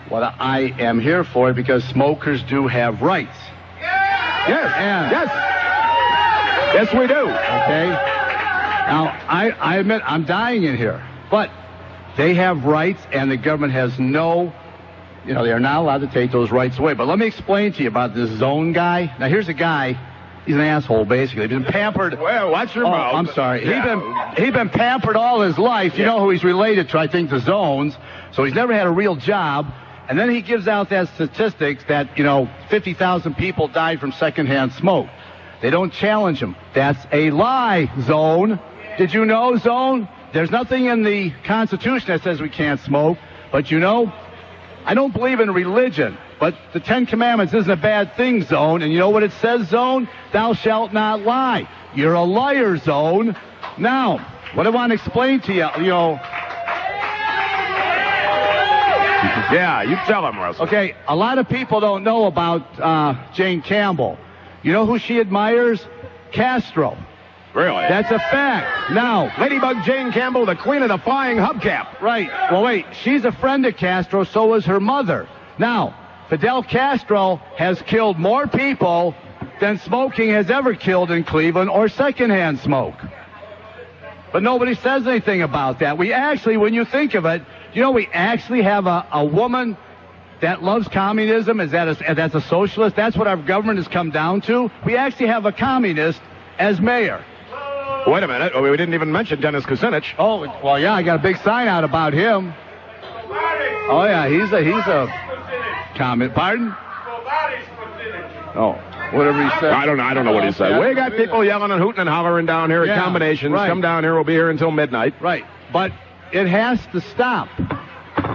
what I am here for is because smokers do have rights. Yes, yes, we do. Okay. Now, I admit I'm dying in here, but they have rights, and the government has no, they are not allowed to take those rights away. But let me explain to you about this zone guy. Now, here's a guy. He's an asshole, basically. He's been pampered. Well, watch your mouth. I'm sorry. Yeah. He's been pampered all his life. You know who he's related to, I think, the zones. So he's never had a real job. And then he gives out that statistics that, 50,000 people died from secondhand smoke. They don't challenge him. That's a lie, Zone. Did you know, Zone? There's nothing in the Constitution that says we can't smoke. But I don't believe in religion. But the Ten Commandments isn't a bad thing, Zone. And you know what it says, Zone? Thou shalt not lie. You're a liar, Zone. Now, what I want to explain to you, Yeah, you tell him, Russell. Okay, a lot of people don't know about Jane Campbell. You know who she admires? Castro. Really? That's a fact. Now, Ladybug Jane Campbell, the queen of the flying hubcap. Right. Well, wait. She's a friend of Castro, so was her mother. Now, Fidel Castro has killed more people than smoking has ever killed in Cleveland or secondhand smoke. But nobody says anything about that. We actually, when you think of it, we actually have a woman that loves communism. That's a socialist. That's what our government has come down to. We actually have a communist as mayor. Wait a minute. We didn't even mention Dennis Kucinich. Oh, well, yeah, I got a big sign out about him. Oh, yeah, he's a comment. Pardon? Oh, whatever he said. I don't know what he said. We got people yelling and hooting and hollering down here at combinations. Right. Come down here. We'll be here until midnight. Right. But it has to stop.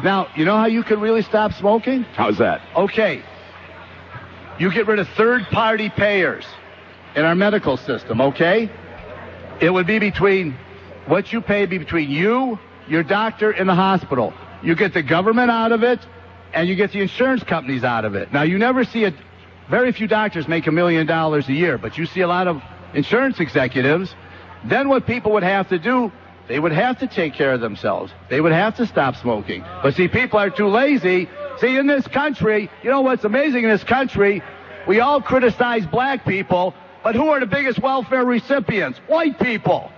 Now, you know how you can really stop smoking? How's that? Okay. You get rid of third-party payers in our medical system, okay? It would be what you pay between you, your doctor, and the hospital. You get the government out of it, and you get the insurance companies out of it. Now, you never see very few doctors make $1 million a year, but you see a lot of insurance executives. Then what people would have to do, they would have to take care of themselves. They would have to stop smoking. But see, people are too lazy. See, in this country, what's amazing in this country? We all criticize black people, but who are the biggest welfare recipients? White people.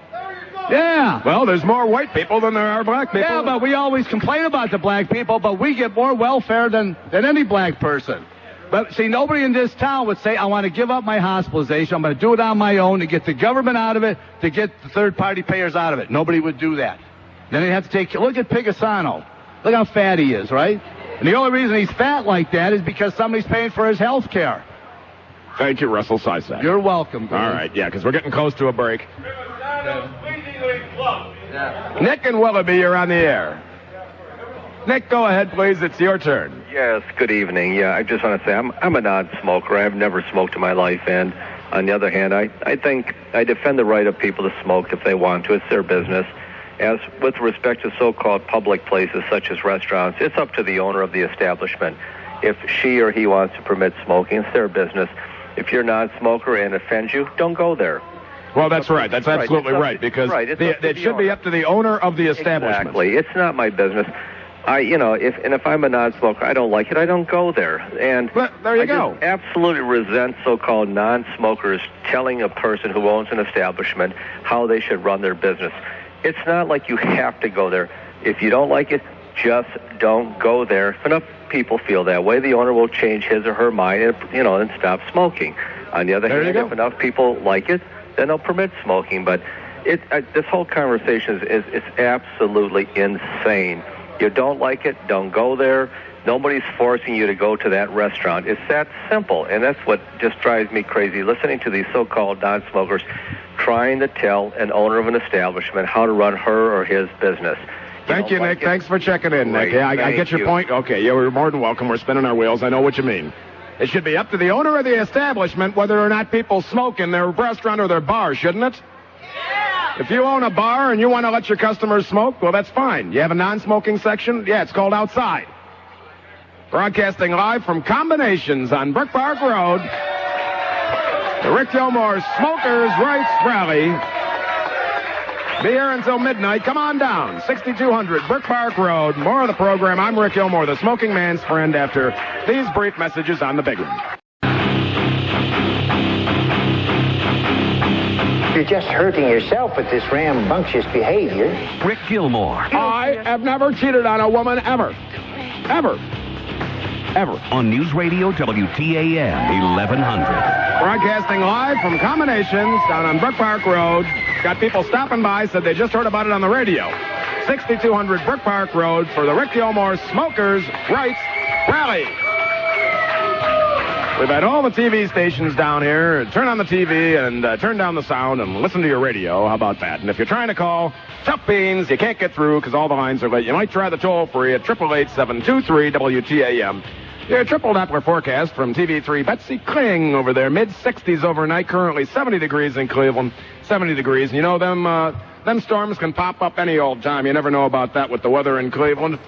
Yeah. Well, there's more white people than there are black people. Yeah, but we always complain about the black people, but we get more welfare than any black person. But see, nobody in this town would say, I want to give up my hospitalization. I'm going to do it on my own to get the government out of it, to get the third-party payers out of it. Nobody would do that. Then they'd have to look at Pigasano. Look how fat he is, right? And the only reason he's fat like that is because somebody's paying for his health care. Thank you, Russell Sysak. You're welcome, Gilly. All right, yeah, because we're getting close to a break. Nick and Willoughby, you're on the air. Nick, go ahead, please. It's your turn. Yes, good evening. Yeah, I just want to say I'm a non-smoker. I've never smoked in my life, and on the other hand, I think I defend the right of people to smoke if they want to. It's their business. As with respect to so-called public places such as restaurants, it's up to the owner of the establishment. If she or he wants to permit smoking, it's their business. If you're a non-smoker and offends you, don't go there. Well, that's right. That's absolutely right, because it should be up to the owner of the establishment. Exactly. It's not my business. If I'm a non-smoker, I don't like it, I don't go there. And there you go. Just absolutely resent so-called non-smokers telling a person who owns an establishment how they should run their business. It's not like you have to go there. If you don't like it, just don't go there. If enough people feel that way, the owner will change his or her mind and stop smoking. On the other hand, if enough people like it, then they'll permit smoking. But this whole conversation is absolutely insane. You don't like it, don't go there. Nobody's forcing you to go to that restaurant. It's that simple, and that's what just drives me crazy, listening to these so-called non-smokers trying to tell an owner of an establishment how to run her or his business. Thank you, Nick. Thanks for checking in, Nick. Yeah, I get your point. Okay, you're more than welcome. We're spinning our wheels. I know what you mean. It should be up to the owner of the establishment whether or not people smoke in their restaurant or their bar, shouldn't it? Yeah. If you own a bar and you want to let your customers smoke, well, that's fine. You have a non-smoking section? Yeah, it's called outside. Broadcasting live from Combinations on Brookpark Road, the Rick Gilmour Smokers' Rights Rally. Be here until midnight. Come on down, 6200 Brookpark Road. More of the program. I'm Rick Gilmour, the smoking man's friend, after these brief messages on the big one. You're just hurting yourself with this rambunctious behavior. Rick Gilmour. I have never cheated on a woman, ever. Ever. Ever. On News Radio WTAM 1100. Broadcasting live from Combinations down on Brookpark Road. Got people stopping by, said they just heard about it on the radio. 6200 Brookpark Road for the Rick Gilmour Smokers' Rights Rally. We've had all the TV stations down here. Turn on the TV and turn down the sound and listen to your radio. How about that? And if you're trying to call, tough beans, you can't get through because all the lines are late. You might try the toll-free at 888-723-WTAM. Your triple Doppler forecast from TV3 Betsy Kling over there. Mid-60s overnight, currently 70 degrees in Cleveland. 70 degrees. And you know, them storms can pop up any old time. You never know about that with the weather in Cleveland.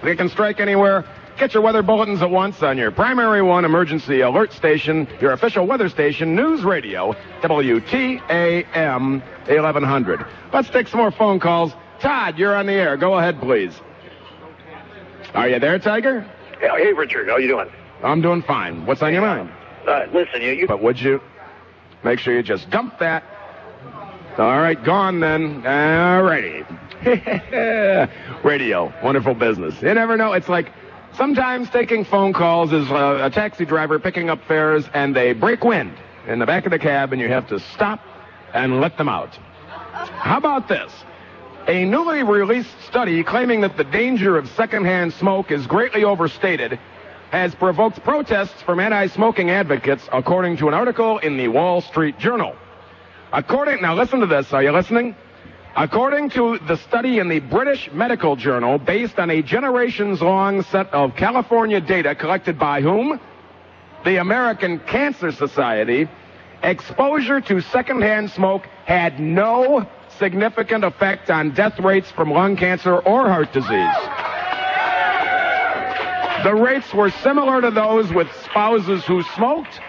They can strike anywhere. Get your weather bulletins at once on your primary one emergency alert station, your official weather station, News Radio, WTAM 1100. Let's take some more phone calls. Todd, you're on the air. Go ahead, please. Are you there, Tiger? Hey, Richard, how you doing? I'm doing fine. What's on your mind? Listen, you... But would you make sure you just dump that? All right, gone then. All righty. Radio, wonderful business. You never know. It's like sometimes taking phone calls is a taxi driver picking up fares and they break wind in the back of the cab and you have to stop and let them out. How about this? A newly released study claiming that the danger of secondhand smoke is greatly overstated has provoked protests from anti-smoking advocates, according to an article in the Wall Street Journal. Now listen to this. Are you listening? According to the study in the British Medical Journal, based on a generations-long set of California data collected by whom? The American Cancer Society, exposure to secondhand smoke had no significant effect on death rates from lung cancer or heart disease. The rates were similar to those with spouses who smoked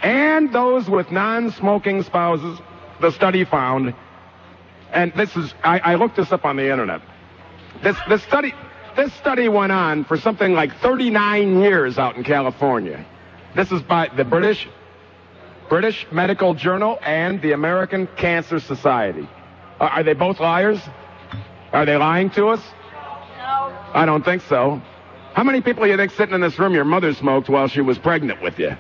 and those with non-smoking spouses, the study found. And this is, I looked this up on the internet. This study went on for something like 39 years out in California. This is by the British Medical Journal and the American Cancer Society. Are they both liars? Are they lying to us? No. I don't think so. How many people do you think sitting in this room your mother smoked while she was pregnant with you?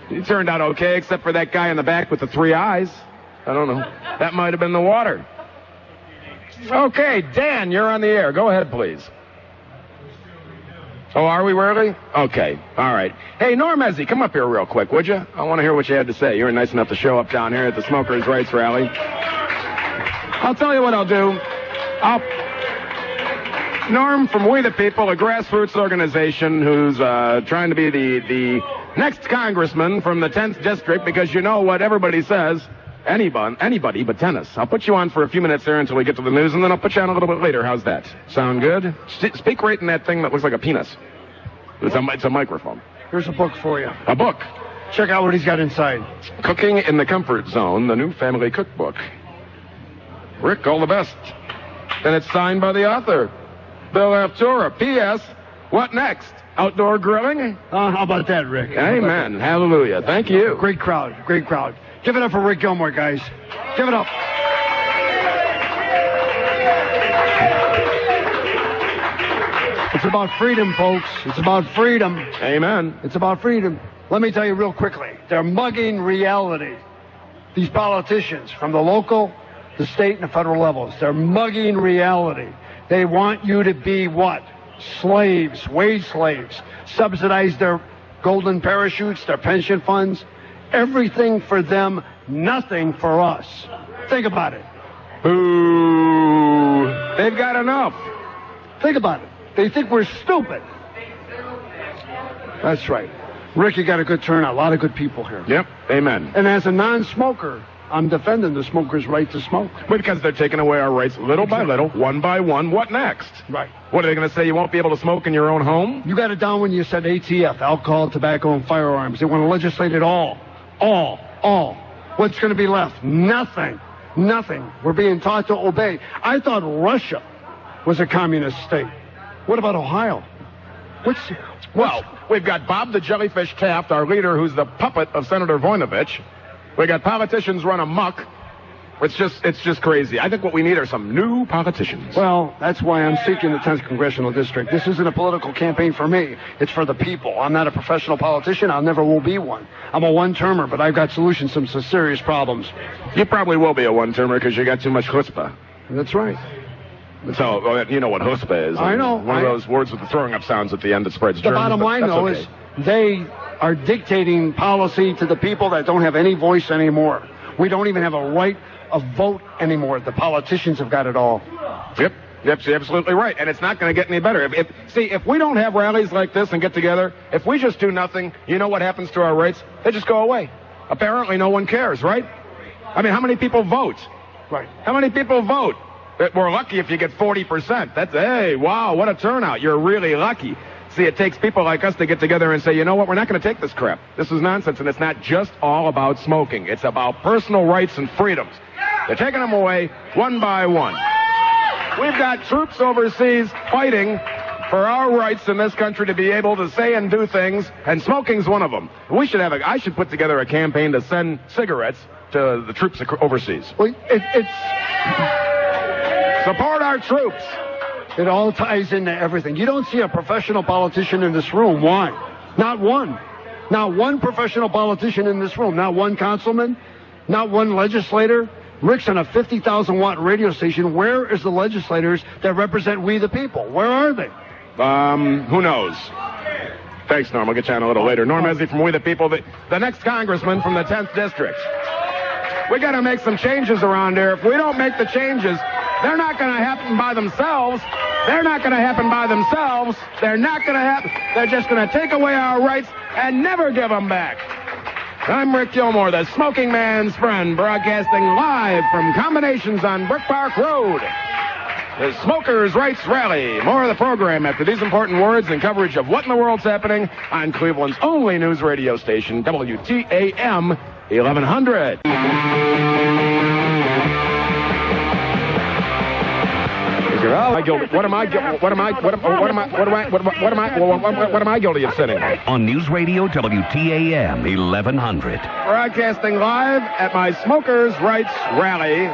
You turned out okay, except for that guy in the back with the 3 eyes. I don't know. That might have been the water. Okay, Dan, you're on the air. Go ahead, please. Oh, are we really? Okay, all right. Hey, Norm Ezzy, come up here real quick, would you? I want to hear what you had to say. You were nice enough to show up down here at the Smokers' Rights Rally. I'll tell you what I'll do. Norm from We the People, a grassroots organization who's trying to be the next congressman from the 10th district, because you know what everybody says. Anybody but tennis. I'll put you on for a few minutes there until we get to the news, and then I'll put you on a little bit later. How's that? Sound good? Speak right in that thing that looks like a penis. It's a microphone. Here's a book for you. A book? Check out what he's got inside. Cooking in the Comfort Zone, the new family cookbook. Rick, all the best. And it's signed by the author, Bill Aftura. P.S. What next? Outdoor grilling? How about that, Rick? Amen. Hallelujah. Thank you. Great crowd. Great crowd. Give it up for Rick Gilmour, guys. Give it up. It's about freedom, folks. It's about freedom. Amen. It's about freedom. Let me tell you real quickly. They're mugging reality. These politicians from the local, the state, and the federal levels, they're mugging reality. They want you to be what? Slaves, wage slaves. Subsidize their golden parachutes, their pension funds. Everything for them, nothing for us. Think about it. Boo. They've got enough. Think about it. They think we're stupid. That's right. Rick, you got a good turnout. A lot of good people here. Yep. Amen. And as a non-smoker, I'm defending the smoker's right to smoke. Because they're taking away our rights little by little, one by one. What next? Right. What are they going to say? You won't be able to smoke in your own home? You got it down when you said ATF, alcohol, tobacco, and firearms. They want to legislate it all. All. What's going to be left? Nothing. We're being taught to obey. I thought Russia was a communist state. What about Ohio? Well, we've got Bob the Jellyfish Taft, our leader, who's the puppet of Senator Voinovich. We got politicians run amok. It's just crazy. I think what we need are some new politicians. Well, that's why I'm seeking the 10th Congressional District. This isn't a political campaign for me. It's for the people. I'm not a professional politician. I never will be one. I'm a one-termer, but I've got solutions to some serious problems. You probably will be a one-termer because you got too much chutzpah. That's right. So, you know what chutzpah is. I know. One of those words with the throwing up sounds at the end that spreads germs. The bottom line, though, is they are dictating policy to the people that don't have any voice anymore. We don't even have a right of vote anymore. The politicians have got it all. Yep, you're absolutely right. And it's not going to get any better. If we don't have rallies like this and get together, if we just do nothing, you know what happens to our rights? They just go away. Apparently no one cares, right? I mean, how many people vote? Right. How many people vote? We're lucky if you get 40%. Hey, wow, what a turnout. You're really lucky. See, it takes people like us to get together and say, you know what, we're not going to take this crap. This is nonsense, and it's not just all about smoking. It's about personal rights and freedoms. They're taking them away one by one. We've got troops overseas fighting for our rights in this country to be able to say and do things, and smoking's one of them. I should put together a campaign to send cigarettes to the troops overseas. Well, Support our troops. It all ties into everything. You don't see a professional politician in this room. Why? Not one. Not one professional politician in this room. Not one councilman. Not one legislator. Rick's on a 50,000-watt radio station. Where is the legislators that represent we the people? Where are they? Who knows? Thanks, Norm. I'll get you on a little later. Norm Ezzy from We the People, the next congressman from the 10th District. We got to make some changes around here. If we don't make the changes, they're not going to happen by themselves. They're not going to happen by themselves. They're not going to happen. They're just going to take away our rights and never give them back. I'm Rick Gilmour, the smoking man's friend, broadcasting live from Combinations on Brookpark Road. The Smokers' Rights Rally. More of the program after these important words and coverage of what in the world's happening on Cleveland's only news radio station, WTAM 1100. What am I guilty of sinning? On News Radio WTAM 1100. Broadcasting live at my Smokers' Rights Rally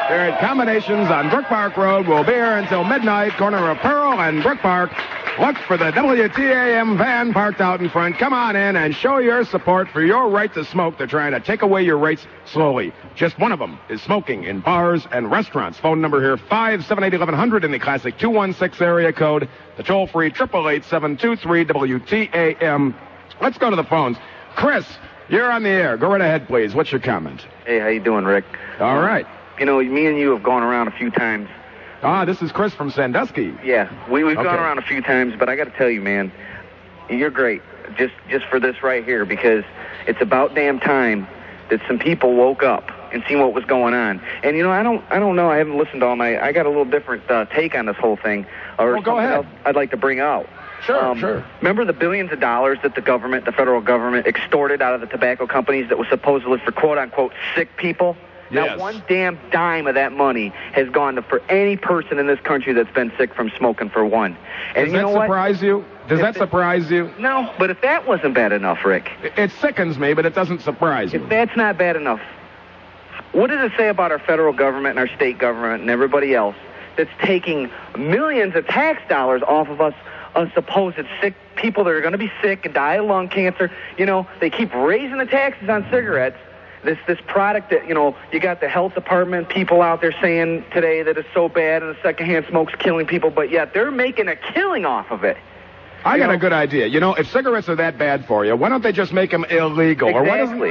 here at Combinations on Brookpark Road. We'll be here until midnight, corner of Pearl and Brookpark. Look for the WTAM van parked out in front. Come on in and show your support for your right to smoke. They're trying to take away your rights slowly. Just one of them is smoking in bars and restaurants. Phone number here, 578-1100 in the classic 216 area code. The toll-free 888-723-WTAM. Let's go to the phones. Chris, you're on the air. Go right ahead, please. What's your comment? Hey, how you doing, Rick? All right. You know, me and you have gone around a few times. This is Chris from Sandusky. Yeah, we've gone around a few times, but I got to tell you, man, you're great. Just for this right here, because it's about damn time that some people woke up and seen what was going on. And you know, I don't know. I haven't listened all night. I got a little different take on this whole thing, or go ahead. Else I'd like to bring out. Sure. Remember the billions of dollars that the federal government, extorted out of the tobacco companies that was supposedly for quote-unquote sick people? Yes. Not one damn dime of that money has gone for any person in this country that's been sick from smoking, for one. And Does that surprise you? Does that surprise you? No, but if that wasn't bad enough, Rick. It sickens me, but it doesn't surprise me. If that's not bad enough, what does it say about our federal government and our state government and everybody else that's taking millions of tax dollars off of us supposed sick people that are going to be sick and die of lung cancer. You know, they keep raising the taxes on cigarettes. This product that, you know, you got the health department people out there saying today that it's so bad and the secondhand smoke's killing people, but yet they're making a killing off of it. I got a good idea. You know, if cigarettes are that bad for you, why don't they just make them illegal? Exactly.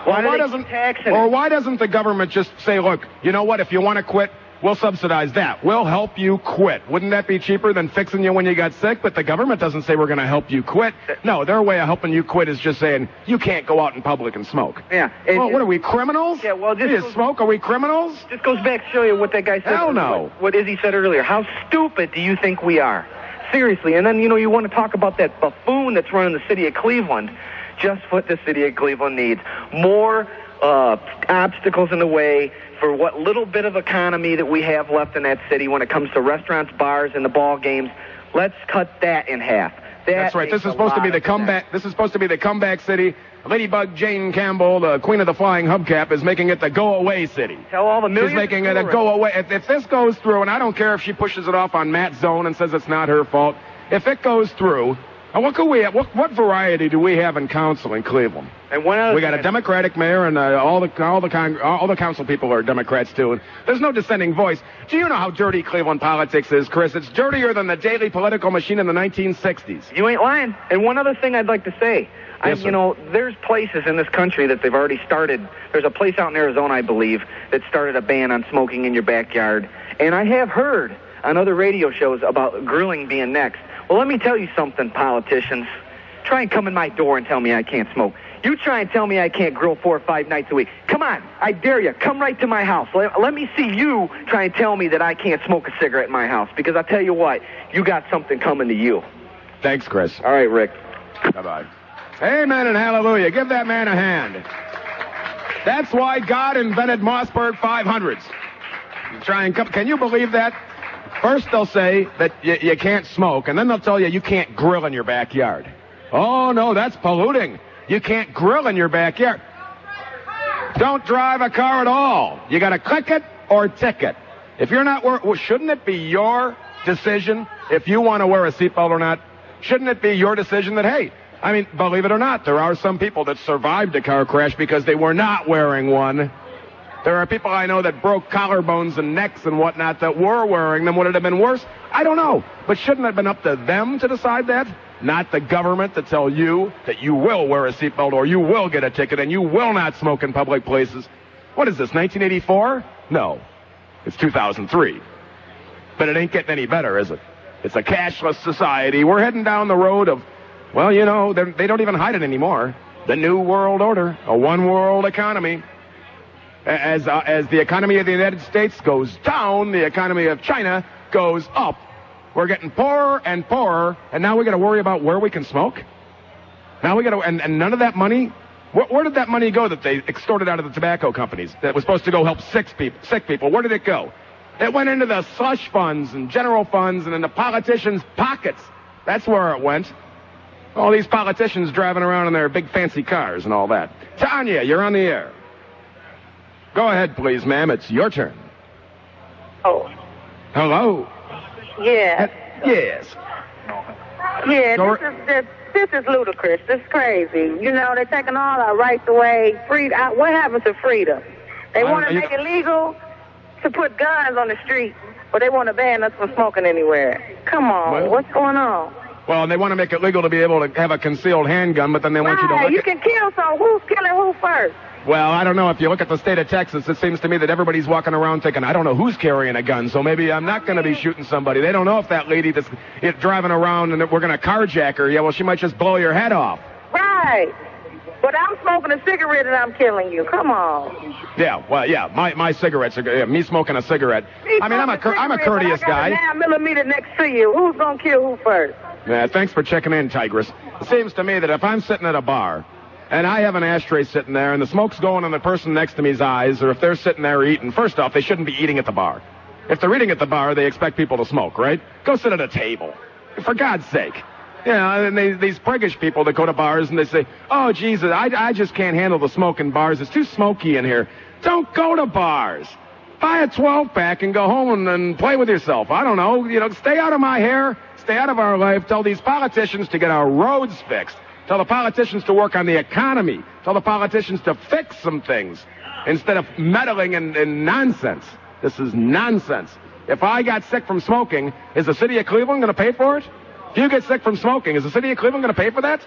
Why doesn't the government just say, look, you know what, if you want to quit, we'll subsidize that. We'll help you quit. Wouldn't that be cheaper than fixing you when you got sick? But the government doesn't say we're going to help you quit. No, their way of helping you quit is just saying you can't go out in public and smoke. Yeah. Well, what are we, criminals? Yeah, well, smoke? Are we criminals? This goes back to show you what that guy said. Hell no. What Izzy said earlier. How stupid do you think we are? Seriously. And then, you know, you want to talk about that buffoon that's running the city of Cleveland. Just what the city of Cleveland needs. More obstacles in the way for what little bit of economy that we have left in that city when it comes to restaurants, bars, and the ball games. Let's cut that in half. That's right. This is supposed to be the comeback. This is supposed to be the comeback city. Ladybug Jane Campbell, the queen of the flying hubcap, is making it the go-away city. Tell all the millions. She's making it a go-away. If this goes through, and I don't care if she pushes it off on Matt Zone and says it's not her fault. If it goes through, and what could we have? What variety do we have in council in Cleveland? And one we got a Democratic mayor, and all the council people are Democrats too. And there's no dissenting voice. Do you know how dirty Cleveland politics is, Chris? It's dirtier than the daily political machine in the 1960s. You ain't lying. And one other thing I'd like to say. Yes, you know, there's places in this country that they've already started. There's a place out in Arizona, I believe, that started a ban on smoking in your backyard. And I have heard on other radio shows about grilling being next. Well, let me tell you something, politicians. Try and come in my door and tell me I can't smoke. You try and tell me I can't grill 4 or 5 nights a week. Come on, I dare you. Come right to my house. Let me see you try and tell me that I can't smoke a cigarette in my house. Because I'll tell you what, you got something coming to you. Thanks, Chris. All right, Rick. Bye-bye. Amen and hallelujah. Give that man a hand. That's why God invented Mossberg 500s. Try and come. Can you believe that? First they'll say that you can't smoke, and then they'll tell you you can't grill in your backyard. Oh, no, that's polluting. You can't grill in your backyard. Don't drive a car at all. You got to click it or ticket. If you're not shouldn't it be your decision if you want to wear a seatbelt or not? Shouldn't it be your decision that, hey, I mean, believe it or not, there are some people that survived a car crash because they were not wearing one. There are people I know that broke collarbones and necks and whatnot that were wearing them. Would it have been worse? I don't know. But shouldn't it have been up to them to decide that? Not the government to tell you that you will wear a seatbelt or you will get a ticket and you will not smoke in public places. What is this, 1984? No. It's 2003. But it ain't getting any better, is it? It's a cashless society. We're heading down the road of, well, you know, they don't even hide it anymore. The New World Order, a one-world economy. As the economy of the United States goes down, the economy of China goes up. We're getting poorer and poorer, and now we got to worry about where we can smoke. Now we got to, and none of that money. Where did that money go that they extorted out of the tobacco companies that was supposed to go help sick people? Where did it go? It went into the slush funds and general funds and in the politicians' pockets. That's where it went. All these politicians driving around in their big fancy cars and all that. Tanya, you're on the air. Go ahead, please, ma'am. It's your turn. Oh. Hello. Yeah. Yes. Yeah, this is ludicrous. This is crazy. You know, they're taking all our rights away. What happened to freedom? They want to make it legal to put guns on the street, but they want to ban us from smoking anywhere. Come on, what's going on? Well, they want to make it legal to be able to have a concealed handgun, but then they want you to look you can kill someone. Who's killing who first? Well, I don't know. If you look at the state of Texas, it seems to me that everybody's walking around thinking, I don't know who's carrying a gun, so maybe I'm not going to be shooting somebody. They don't know if that lady that's driving around and that we're going to carjack her. Yeah, well, she might just blow your head off. Right. But I'm smoking a cigarette and I'm killing you. Come on. Yeah, well, yeah, my cigarettes are me smoking a cigarette. I mean, I'm a courteous guy. I got a 9mm next to you. Who's going to kill who first? Yeah, thanks for checking in, Tigress. It seems to me that if I'm sitting at a bar and I have an ashtray sitting there and the smoke's going in the person next to me's eyes, or if they're sitting there eating, first off, they shouldn't be eating at the bar. If they're eating at the bar, they expect people to smoke, right? Go sit at a table. For God's sake. You know, and these priggish people that go to bars and they say, oh, Jesus, I just can't handle the smoke in bars. It's too smoky in here. Don't go to bars. Buy a 12-pack and go home and play with yourself. I don't know. You know, stay out of my hair. stay out of our life. Tell these politicians to get our roads fixed. Tell the politicians to work on the economy. Tell the politicians to fix some things instead of meddling in nonsense. This is nonsense. If I got sick from smoking, is the city of Cleveland going to pay for it? If you get sick from smoking, is the city of Cleveland going to pay for that?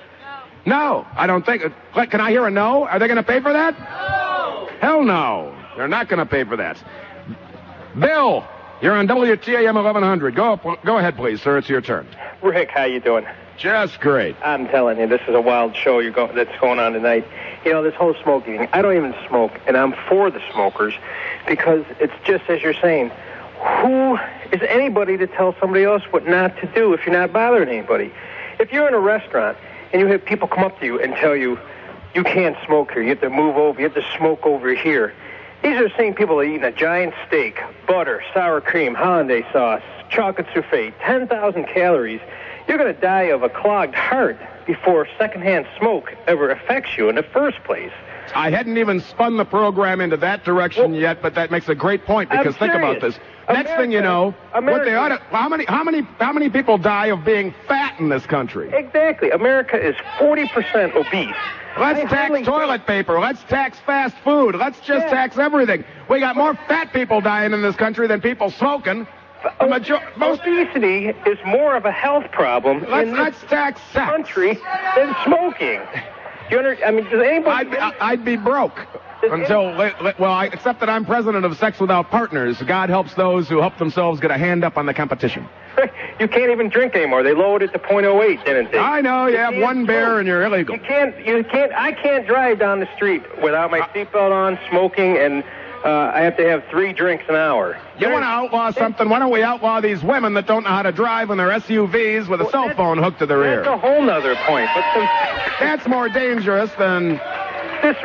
No, I don't think. Can I hear a no? Are they going to pay for that? No. Hell no. They're not going to pay for that. Bill, you're on WTAM 1100. Go ahead, please, sir. It's your turn. Rick, how you doing? Just great. I'm telling you, this is a wild show that's going on tonight. You know, this whole smoking thing, I don't even smoke, and I'm for the smokers because it's just as you're saying. Who is anybody to tell somebody else what not to do if you're not bothering anybody? If you're in a restaurant and you have people come up to you and tell you, you can't smoke here, you have to move over, you have to smoke over here. These are the same people that are eating a giant steak, butter, sour cream, hollandaise sauce, chocolate souffle, 10,000 calories. You're going to die of a clogged heart before secondhand smoke ever affects you in the first place. I hadn't even spun the program into that direction yet, but that makes a great point because think about this. Next thing you know, what they ought to, how many people die of being fat in this country? Exactly. America is 40% obese. Let's tax toilet paper. Let's tax fast food. Let's just tax everything. We got more fat people dying in this country than people smoking. Obesity is more of a health problem in this country than smoking. Does anybody? I'd be broke except that I'm president of Sex Without Partners. God helps those who help themselves get a hand up on the competition. You can't even drink anymore. They lowered it to .08, didn't they? I know. You have one beer and you're illegal. You can't. I can't drive down the street without my seatbelt on, smoking, and I have to have 3 drinks an hour. You want to outlaw something? Why don't we outlaw these women that don't know how to drive in their SUVs with a cell phone hooked to their ear? That's a whole nother point. But that's more dangerous than... Just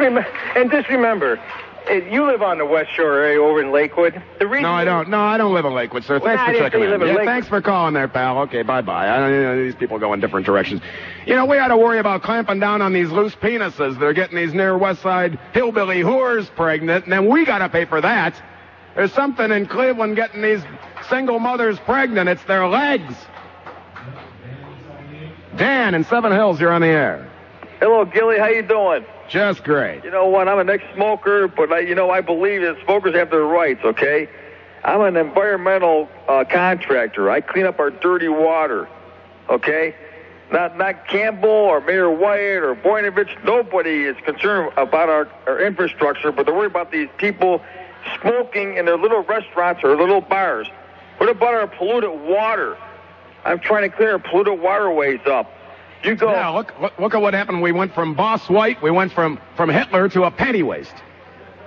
remember, you live on the West Shore area over in Lakewood. No, I don't. No, I don't live in Lakewood, sir. Thanks for checking in. Thanks for calling there, pal. Okay, bye-bye. These people go in different directions. You know, we ought to worry about clamping down on these loose penises that are getting these near West Side hillbilly whores pregnant, and then we got to pay for that. There's something in Cleveland getting these single mothers pregnant. It's their legs. Dan in Seven Hills, you're on the air. Hello, Gilly. How you doing? Just great. You know what? I'm an ex-smoker, but I believe that smokers have their rights, okay? I'm an environmental contractor. I clean up our dirty water, okay? Not Campbell or Mayor White or Boyanovich. Nobody is concerned about our infrastructure, but they're worried about these people smoking in their little restaurants or little bars. What about our polluted water? I'm trying to clear our polluted waterways up. You go. Yeah, look at what happened. We went from Boss White, we went from Hitler to a panty waste.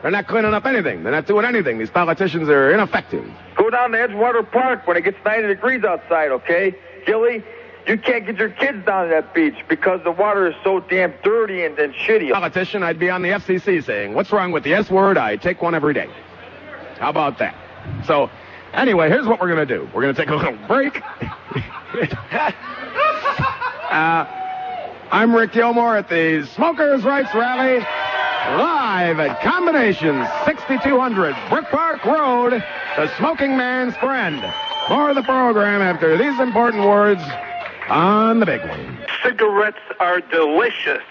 They're not cleaning up anything. They're not doing anything. These politicians are ineffective. Go down to Edgewater Park when it gets 90 degrees outside, okay? Gilly, you can't get your kids down to that beach because the water is so damn dirty and shitty. Politician, I'd be on the FCC saying, what's wrong with the S word? I take one every day. How about that? So, anyway, here's what we're going to do. We're going to take a little break. I'm Rick Gilmour at the Smokers' Rights Rally, live at Combinations, 6200 Brookpark Road, the smoking man's friend. More of the program after these important words on the big one. Cigarettes are delicious.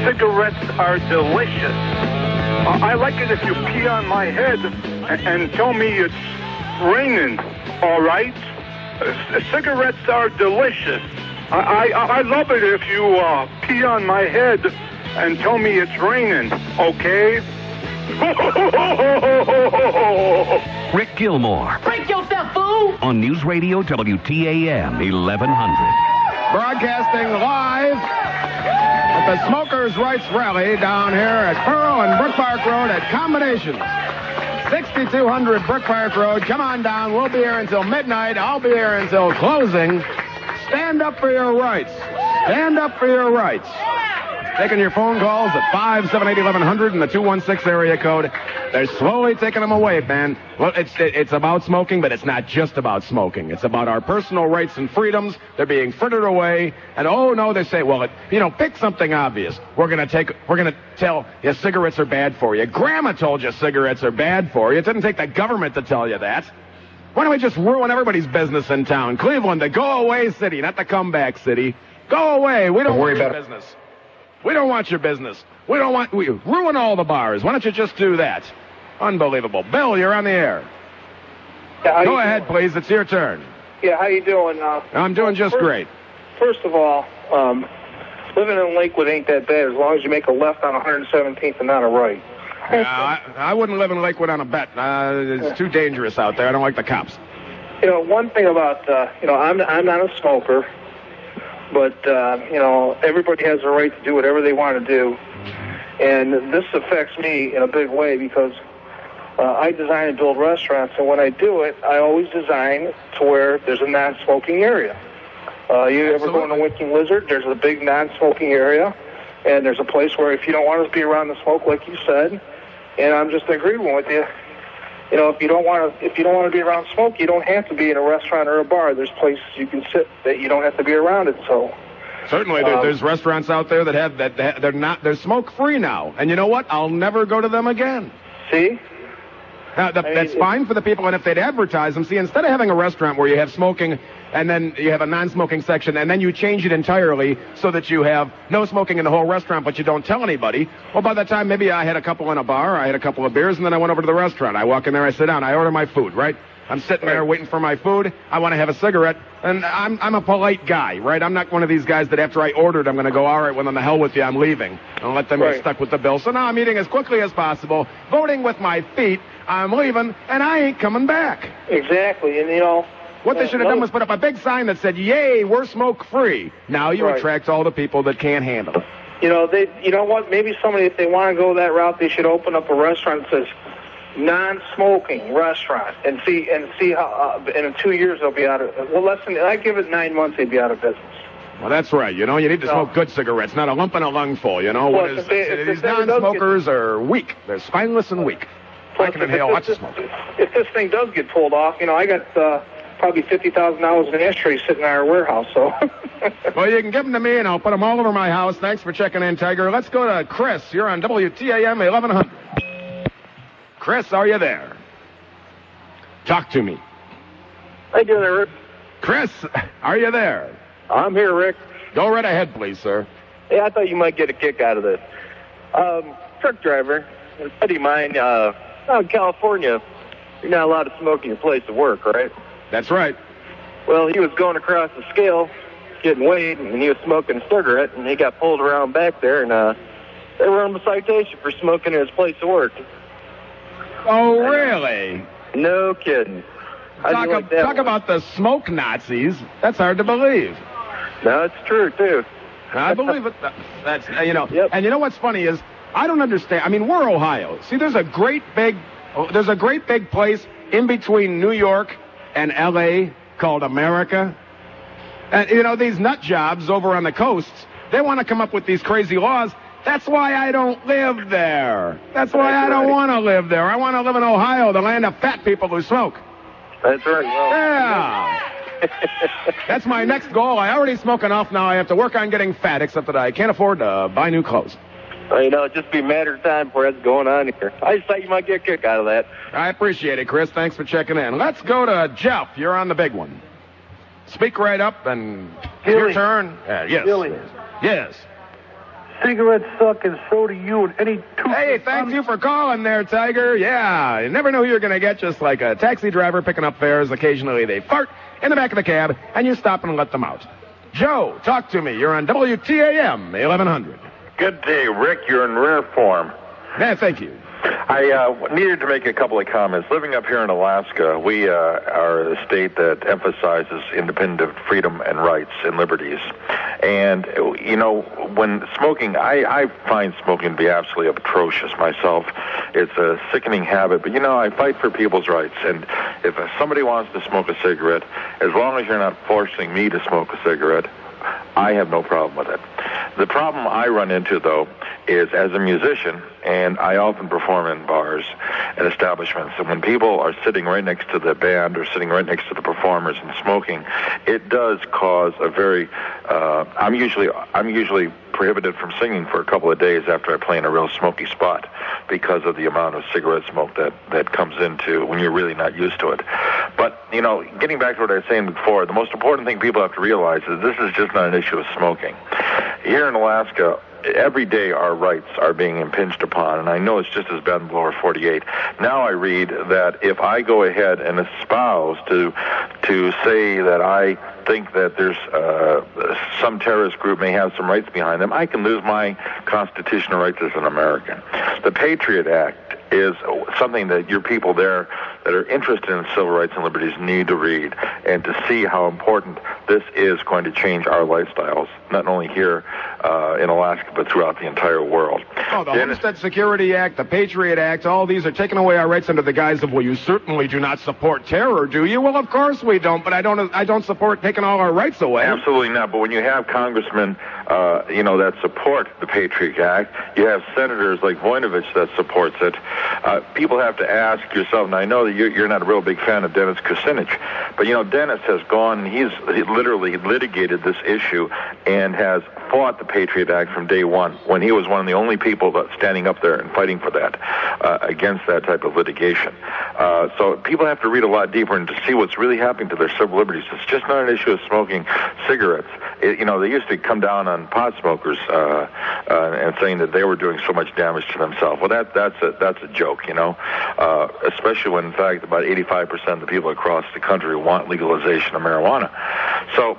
Cigarettes are delicious. I like it if you pee on my head and tell me it's raining, all right? Cigarettes are delicious. I love it if you pee on my head and tell me it's raining, okay? Rick Gilmour. Break yourself, fool! On News Radio WTAM 1100. Broadcasting live at the Smokers' Rights Rally down here at Pearl and Brookpark Road at Combinations. 6200 Brookpark Road. Come on down. We'll be here until midnight. I'll be here until closing. Stand up for your rights. Stand up for your rights. taking your phone calls at 578-1100 and the 216 area code. They're slowly taking them away, man. Well, it's about smoking, but it's not just about smoking. It's about our personal rights and freedoms. They're being frittered away. And oh no, they say, well, pick something obvious. We're going to tell you cigarettes are bad for you. Grandma told you cigarettes are bad for you. It didn't take the government to tell you that. Why don't we just ruin everybody's business in town? Cleveland, the go-away city, not the comeback city. Go away. We don't want your business. We don't want your business. We ruin all the bars. Why don't you just do that? Unbelievable. Bill, you're on the air. Yeah, go ahead, please. It's your turn. Yeah, how you doing? I'm doing just great. First of all, living in Lakewood ain't that bad as long as you make a left on 117th and not a right. I wouldn't live in Lakewood on a bet. It's too dangerous out there. I don't like the cops. One thing about, I'm not a smoker, but, everybody has the right to do whatever they want to do. And this affects me in a big way because I design and build restaurants, and when I do it, I always design to where there's a non-smoking area. You ever go in a Winking Lizard? There's a big non-smoking area, and there's a place where if you don't want to be around the smoke, like you said, and I'm just agreeing with you. If you don't want to be around smoke, you don't have to be in a restaurant or a bar. There's places you can sit that you don't have to be around it. So certainly, there's restaurants out there that they're smoke free now. And you know what? I'll never go to them again. See? That's fine for the people, and if they'd advertise them, see, instead of having a restaurant where you have smoking and then you have a non-smoking section, and then you change it entirely so that you have no smoking in the whole restaurant, but you don't tell anybody, well, by that time, maybe I had a couple in a bar, I had a couple of beers, and then I went over to the restaurant. I walk in there, I sit down, I order my food, right? I'm sitting there waiting for my food. I want to have a cigarette, and I'm a polite guy, right? I'm not one of these guys that after I ordered, I'm going to go, all right, well, then the hell with you, I'm leaving. And let them get stuck with the bill. So now I'm eating as quickly as possible, voting with my feet. I'm leaving, and I ain't coming back. Exactly, and what they should have done was put up a big sign that said, yay, we're smoke-free. Now you attract all the people that can't handle it. You know what? Maybe somebody, if they want to go that route, they should open up a restaurant that says non-smoking restaurant and see how in 2 years they'll be out of. Well, I give it 9 months, they'd be out of business. Well, that's right. You need to smoke good cigarettes, not a lump and a lungful. These non-smokers are weak. They're spineless and weak. I can inhale lots of smoke. If this thing does get pulled off, I got probably $50,000 in ashtrays sitting in our warehouse. So. Well, you can give them to me, and I'll put them all over my house. Thanks for checking in, Tiger. Let's go to Chris. You're on WTAM 1100. Chris, are you there? Talk to me. How you doing there, Rick? Chris, are you there? I'm here, Rick. Go right ahead, please, sir. Hey, I thought you might get a kick out of this. Truck driver, a buddy of mine, out in California, you're not allowed to smoke in your place of work, right? That's right. Well, he was going across the scale, getting weighed, and he was smoking a cigarette, and he got pulled around back there, and they wrote him a citation for smoking in his place of work. Oh, really? No kidding. Talk about the smoke Nazis. That's hard to believe. No, it's true, too. I believe it. That's, Yep. And you know what's funny is, I don't understand. I mean, we're Ohio. See, there's a great big place in between New York and L.A. called America. And, these nut jobs over on the coasts, they want to come up with these crazy laws. That's why I don't live there. That's why I don't want to live there. I want to live in Ohio, the land of fat people who smoke. That's right. Well, yeah. That's my next goal. I already smoke enough now. I have to work on getting fat, except that I can't afford to buy new clothes. Well, it'd just be a matter of time before that's going on here. I just thought you might get a kick out of that. I appreciate it, Chris. Thanks for checking in. Let's go to Jeff. You're on the big one. Speak right up, and your turn. Yes. Gilly. Yes. Cigarettes suck, and so do you. And any Hey, thank you for calling there, Tiger. Yeah, you never know who you're going to get, just like a taxi driver picking up fares. Occasionally they fart in the back of the cab, and you stop and let them out. Joe, talk to me. You're on WTAM 1100. Good day, Rick. You're in rare form. Yeah, thank you. I needed to make a couple of comments. Living up here in Alaska, we are a state that emphasizes independent freedom and rights and liberties. And, when smoking, I find smoking to be absolutely atrocious myself. It's a sickening habit. But, I fight for people's rights. And if somebody wants to smoke a cigarette, as long as you're not forcing me to smoke a cigarette, I have no problem with it. The problem I run into, though, is as a musician, and I often perform in bars and establishments, and when people are sitting right next to the band or sitting right next to the performers and smoking, it does cause a very, I'm usually prohibited from singing for a couple of days after I play in a real smoky spot because of the amount of cigarette smoke that comes into when you're really not used to it. But, you know, getting back to what I was saying before, the most important thing people have to realize is this is just not an issue of smoking. Here in Alaska, every day our rights are being impinged upon, and I know it's just as bad in the lower 48. Now I read that if I go ahead and espouse to say that I think that there's some terrorist group may have some rights behind them, I can lose my constitutional rights as an American. The Patriot Act is something that your people there that are interested in civil rights and liberties need to read and to see how important this is going to change our lifestyles, not only here in Alaska, but throughout the entire world. Oh, the Homestead Security Act, the Patriot Act, all these are taking away our rights under the guise of, well, you certainly do not support terror, do you? Well, of course we don't, but I don't support taking all our rights away. Absolutely not. But when you have congressmen, that support the Patriot Act, you have senators like Voinovich that supports it. People have to ask yourself, and I know that you're not a real big fan of Dennis Kucinich, but Dennis has gone, he literally litigated this issue and has fought the Patriot Act from day one when he was one of the only people that standing up there and fighting for that, against that type of litigation. So people have to read a lot deeper and to see what's really happening to their civil liberties. It's just not an issue of smoking cigarettes. They used to come down on pot smokers and saying that they were doing so much damage to themselves. Well, that's a joke, especially when, in fact, about 85% of the people across the country want legalization of marijuana. So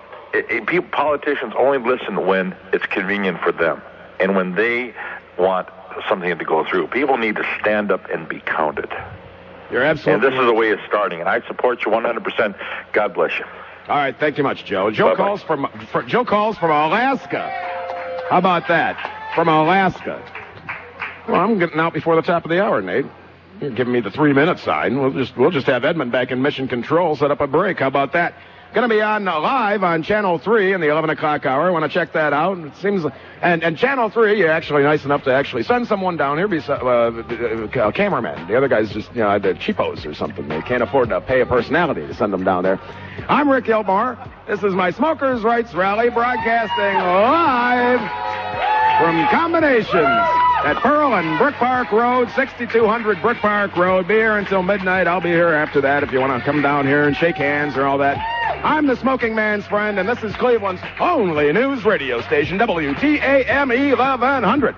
politicians only listen when it's convenient for them and when they want something to go through. People need to stand up and be counted. You're absolutely. And this is the way it's starting, and I support you 100%. God bless you. All right, thank you much, Joe. Joe calls from Alaska. How about that? From Alaska. Well, I'm getting out before the top of the hour, Nate. You're giving me the 3-minute side. We'll just have Edmund back in Mission Control, set up a break. How about that? Going to be on live on Channel 3 in the 11 o'clock hour. I want to check that out. It seems, and Channel 3, you're actually nice enough to actually send someone down here, a cameraman. The other guys just, they're cheapos or something. They can't afford to pay a personality to send them down there. I'm Rick Gilmour. This is my Smokers' Rights Rally, broadcasting live from Combinations at Pearl and Brookpark Road, 6200 Brookpark Road. Be here until midnight. I'll be here after that if you want to come down here and shake hands or all that. I'm the smoking man's friend, and this is Cleveland's only news radio station, WTAM 1100.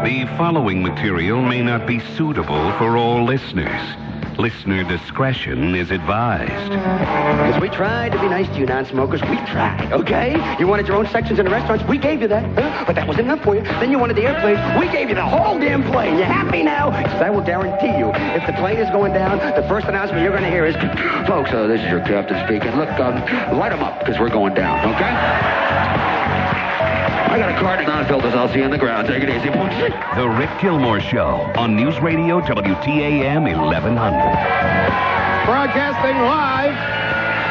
The following material may not be suitable for all listeners. Listener discretion is advised. Because we tried to be nice to you non-smokers. We tried, okay? You wanted your own sections in the restaurants. We gave you that. But that wasn't enough for you. Then you wanted the airplanes. We gave you the whole damn plane. You happy now? Because I will guarantee you, if the plane is going down, the first announcement you're going to hear is, folks, this is your captain speaking. Look, light them up because we're going down, okay? I got a card and non-filters. I'll see you on the ground. Take it easy. The Rick Gilmour Show on News Radio WTAM 1100. Broadcasting live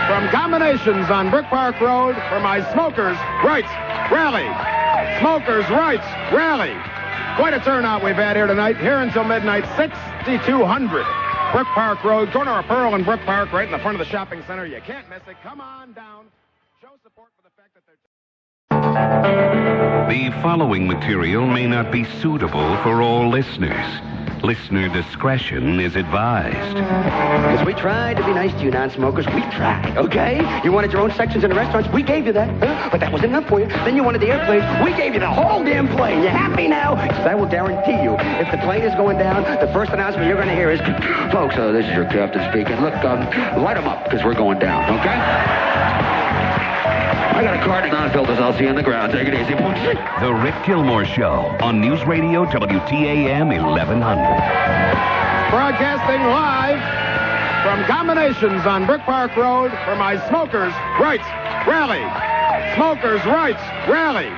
from Combinations on Brookpark Road for my Smokers' Rights Rally. Smokers' Rights Rally. Quite a turnout we've had here tonight. Here until midnight, 6200 Brookpark Road, corner of Pearl and Brookpark, right in the front of the shopping center. You can't miss it. Come on down. Show support for the fact that they're... The following material may not be suitable for all listeners. Listener discretion is advised. Because we tried to be nice to you non-smokers. We tried, okay? You wanted your own sections in the restaurants. We gave you that. But that wasn't enough for you. Then you wanted the airplanes. We gave you the whole damn plane. You happy now? Because I will guarantee you, if the plane is going down, the first announcement you're going to hear is, folks, this is your captain speaking. Look, light them up because we're going down, okay? I got a card and non-filters. I'll see you on the ground. Take it easy. The Rick Gilmour Show on News Radio WTAM 1100. Broadcasting live from Combinations on Brookpark Road for my Smokers' Rights Rally. Smokers' Rights Rally.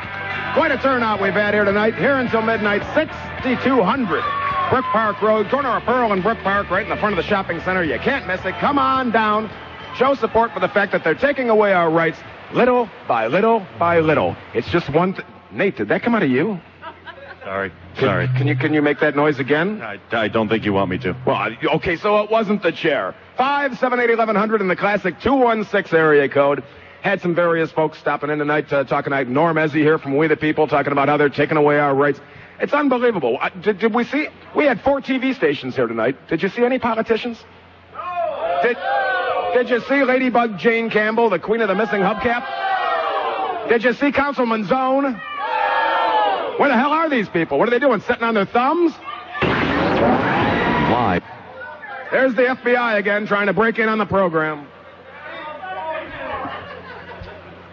Quite a turnout we've had here tonight. Here until midnight, 6200 Brookpark Road, corner of Pearl and Brookpark, right in the front of the shopping center. You can't miss it. Come on down. Show support for the fact that they're taking away our rights Little by little by little. It's just one... Nate, did that come out of you? Sorry. Can you make that noise again? I don't think you want me to. Well, okay, so it wasn't the chair. 578-1100 in the classic 216 area code. Had some various folks stopping in tonight, talking tonight. Norm Ezzy here from We the People, talking about how they're taking away our rights. It's unbelievable. Did we see? We had 4 TV stations here tonight. Did you see any politicians? No! Did you see Ladybug Jane Campbell, the queen of the missing hubcap? Did you see Councilman Zone? Where the hell are these people? What are they doing? Sitting on their thumbs? Live. There's the FBI again trying to break in on the program.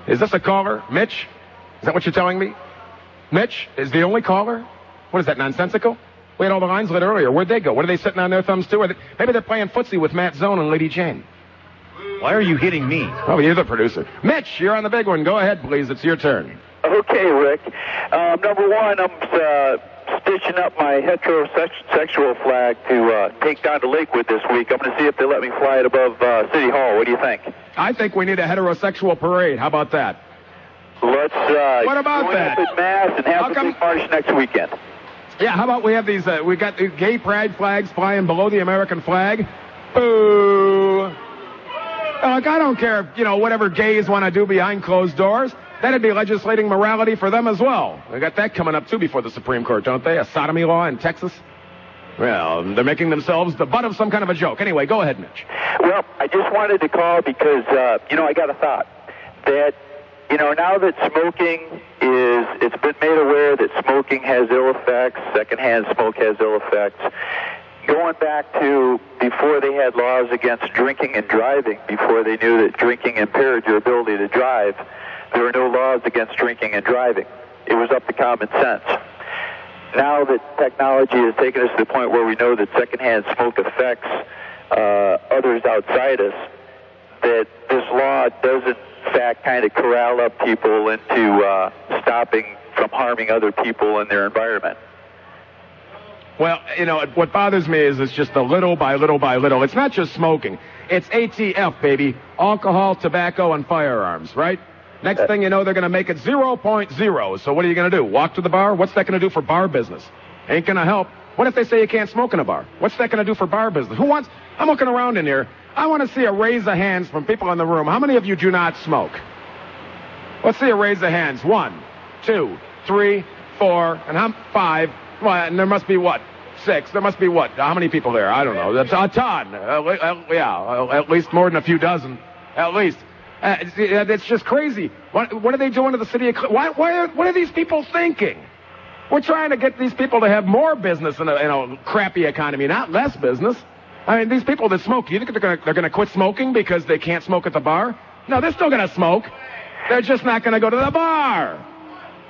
Is this a caller? Mitch? Is that what you're telling me? Mitch is the only caller? What is that, nonsensical? We had all the lines lit earlier. Where'd they go? What are they sitting on their thumbs to? Maybe they're playing footsie with Matt Zone and Lady Jane. Why are you hitting me? Oh, you're the producer. Mitch, you're on the big one. Go ahead, please. It's your turn. Okay, Rick. Number one, I'm stitching up my heterosexual flag to take down to Lakewood this week. I'm going to see if they let me fly it above City Hall. What do you think? I think we need a heterosexual parade. How about that? Let's what about join that? up in mass and have the big march next weekend. Yeah, how about we have these, we got the gay pride flags flying below the American flag? Boo! Look, I don't care, whatever gays want to do behind closed doors. That'd be legislating morality for them as well. We got that coming up, too, before the Supreme Court, don't they? A sodomy law in Texas? Well, they're making themselves the butt of some kind of a joke. Anyway, go ahead, Mitch. Well, I just wanted to call because, I got a thought that, now that smoking it's been made aware that smoking has ill effects, secondhand smoke has ill effects. Going back to before they had laws against drinking and driving, before they knew that drinking impaired your ability to drive, there were no laws against drinking and driving. It was up to common sense. Now that technology has taken us to the point where we know that secondhand smoke affects others outside us, that this law does in fact kind of corral up people into stopping from harming other people in their environment. Well, what bothers me is it's just a little by little by little. It's not just smoking. It's ATF, baby. Alcohol, tobacco, and firearms, right? Next thing you know, they're going to make it 0.0. So what are you going to do? Walk to the bar? What's that going to do for bar business? Ain't going to help. What if they say you can't smoke in a bar? What's that going to do for bar business? I'm looking around in here. I want to see a raise of hands from people in the room. How many of you do not smoke? Let's see a raise of hands. 1, 2, 3, 4, and 5. Well, and there must be what? 6. There must be what? How many people there? I don't know. That's a ton. At least more than a few dozen. At least. It's just crazy. What are they doing to the city of Cleveland? What are these people thinking? We're trying to get these people to have more business in a crappy economy, not less business. I mean, these people that smoke, you think they're going to quit smoking because they can't smoke at the bar? No, they're still going to smoke. They're just not going to go to the bar.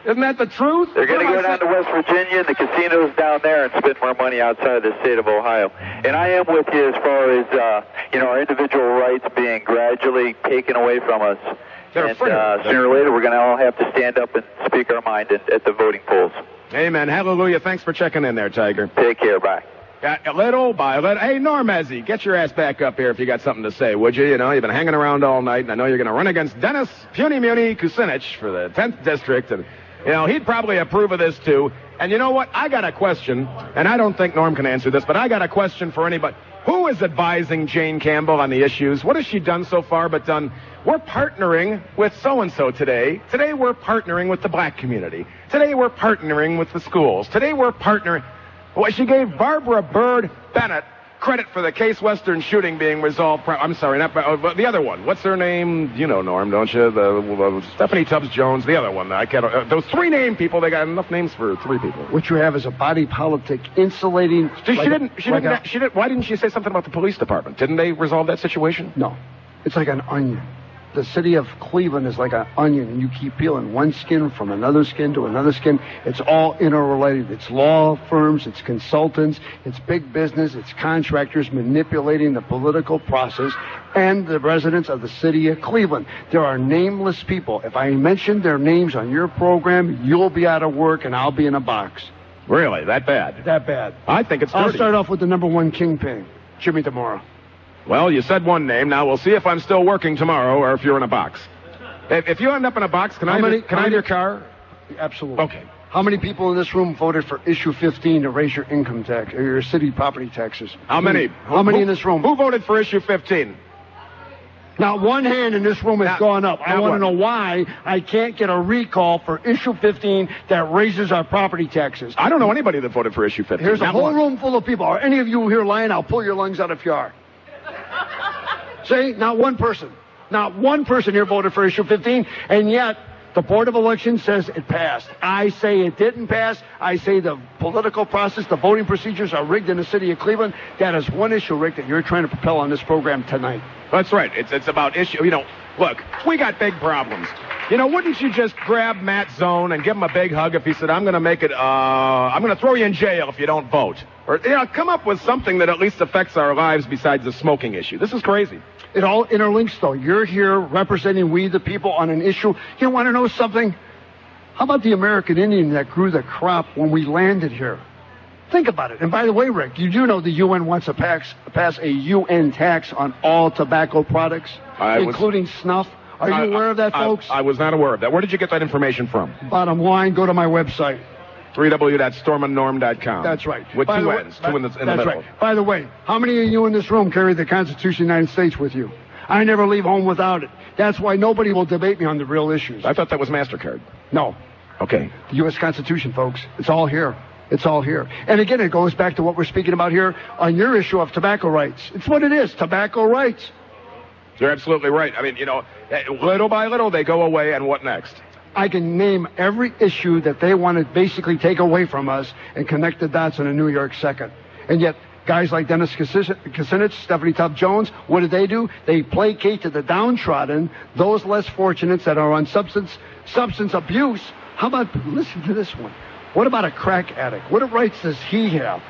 Isn't that the truth? They're going to go down to West Virginia and the casinos down there and spend more money outside of the state of Ohio. And I am with you as far as, our individual rights being gradually taken away from us. And sooner or later, we're going to all have to stand up and speak our mind at the voting polls. Amen. Hallelujah. Thanks for checking in there, Tiger. Take care. Bye. Little by little. Hey, Norm Ezzy, get your ass back up here if you got something to say, would you? You've been hanging around all night, and I know you're going to run against Dennis Puny Muni Kucinich for the 10th District, and he'd probably approve of this, too. And you know what? I got a question, and I don't think Norm can answer this, but I got a question for anybody. Who is advising Jane Campbell on the issues? What has she done so far but done? We're partnering with so-and-so today. Today we're partnering with the black community. Today we're partnering with the schools. Today we're partnering. Well, she gave Barbara Byrd Bennett credit for the Case Western shooting being resolved. I'm sorry, not the other one. What's her name? You know, Norm, don't you? The Stephanie Tubbs Jones, the other one. I can't. Those 3 name people. They got enough names for 3 people. What you have is a body politic insulating. She didn't. Why didn't she say something about the police department? Didn't they resolve that situation? No, it's like an onion. The city of Cleveland is like an onion, and you keep peeling one skin from another skin to another skin. It's all interrelated. It's law firms, it's consultants, it's big business, it's contractors manipulating the political process and the residents of the city of Cleveland. There are nameless people. If I mention their names on your program, you'll be out of work and I'll be in a box. Really? That bad? That bad. I think it's dirty. I'll start off with the number 1 kingpin, Jimmy tomorrow. Well, you said one name. Now we'll see if I'm still working tomorrow or if you're in a box. If you end up in a box, can I have your car? Absolutely. Okay. How many people in this room voted for issue 15 to raise your income tax or your city property taxes? How many? How many in this room? Who voted for issue 15? Not one hand in this room has gone up. I want to know why I can't get a recall for issue 15 that raises our property taxes. I don't know anybody that voted for issue 15. Here's a whole room full of people. Are any of you here lying? I'll pull your lungs out if you are. See? Not one person. Not one person here voted for issue 15, and yet the Board of Elections says it passed. I say it didn't pass. I say the political process, the voting procedures are rigged in the city of Cleveland. That is one issue, Rick, that you're trying to propel on this program tonight. That's right. It's about issue. You know, look, we got big problems. You know, wouldn't you just grab Matt Zone and give him a big hug if he said, I'm going to make it, I'm going to throw you in jail if you don't vote? Or, you know, come up with something that at least affects our lives besides the smoking issue. This is crazy. It all interlinks, though. You're here representing we the people on an issue. You want to know something? How about the American Indian that grew the crop when we landed here? Think about it. And by the way, Rick, you do know the UN wants to pass a UN tax on all tobacco products, including snuff. Are you aware of that, folks? I was not aware of that. Where did you get that information from? Bottom line, go to my website. www.stormandnorm.com. That's right. With two N's, two in the middle. Right. By the way, how many of you in this room carry the Constitution of the United States with you? I never leave home without it. That's why nobody will debate me on the real issues. I thought that was MasterCard. No. Okay. The U.S. Constitution, folks. It's all here. It's all here. And again, it goes back to what we're speaking about here on your issue of tobacco rights. It's what it is, tobacco rights. You're absolutely right. I mean, you know, little by little they go away, and what next? I can name every issue that they want to basically take away from us and connect the dots on a New York second. And yet, guys like Dennis Kucinich, Stephanie Tubb Jones, what do? They placate to the downtrodden, those less fortunates that are on substance abuse. How about, listen to this one. What about a crack addict? What rights does he have?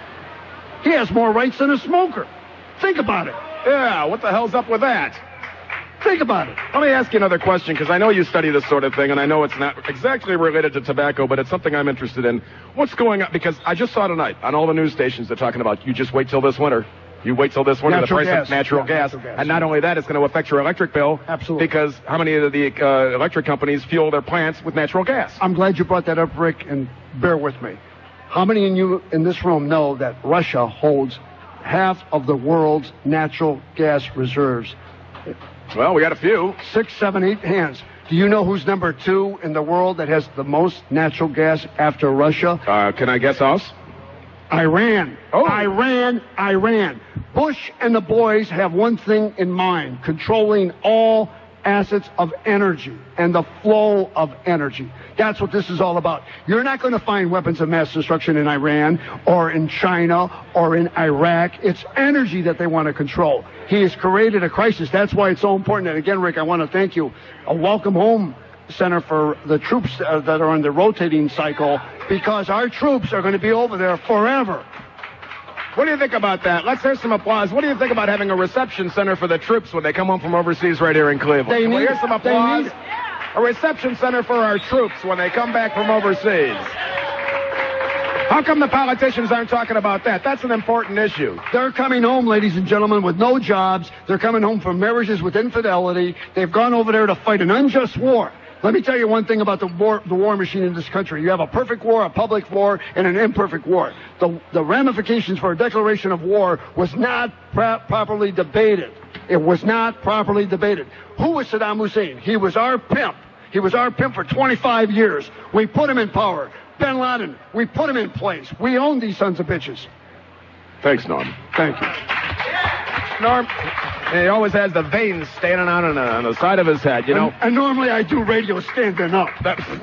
He has more rights than a smoker. Think about it. Yeah, what the hell's up with that? Think about it. Let me ask you another question, because I know you study this sort of thing, and I know it's not exactly related to tobacco, but it's something I'm interested in. What's going on? Because I just saw tonight on all the news stations they're talking about, you just wait till this winter. You wait till this winter, the price of natural gas. And not only that, it's going to affect your electric bill. Absolutely. Because how many of the electric companies fuel their plants with natural gas? I'm glad you brought that up, Rick, and bear with me. How many of you in this room know that Russia holds half of the world's natural gas reserves? Well, we got a few. 6, 7, 8 hands. Do you know who's number 2 in the world that has the most natural gas after Russia? Can I guess us? Iran. Oh. Iran. Bush and the boys have one thing in mind, controlling all assets of energy and the flow of energy. That's what this is all about. You're not going to find weapons of mass destruction in Iran or in China or in Iraq. It's energy that they want to control. He has created a crisis. That's why it's so important. And again, Rick, I want to thank you. A welcome home center for the troops that are on the rotating cycle, because our troops are going to be over there forever. What do you think about that? Let's hear some applause. What do you think about having a reception center for the troops when they come home from overseas right here in Cleveland? Can we hear some applause? A reception center for our troops when they come back from overseas. How come the politicians aren't talking about that? That's an important issue. They're coming home, ladies and gentlemen, with no jobs. They're coming home from marriages with infidelity. They've gone over there to fight an unjust war. Let me tell you one thing about the war machine in this country. You have a perfect war, a public war, and an imperfect war. The ramifications for a declaration of war was not properly debated. It was not properly debated. Who was Saddam Hussein? He was our pimp. He was our pimp for 25 years. We put him in power. Bin Laden, we put him in place. We own these sons of bitches. Thanks, Norm. Thank you. Norm, he always has the veins standing out on the side of his head, you know. And normally I do radio standing up.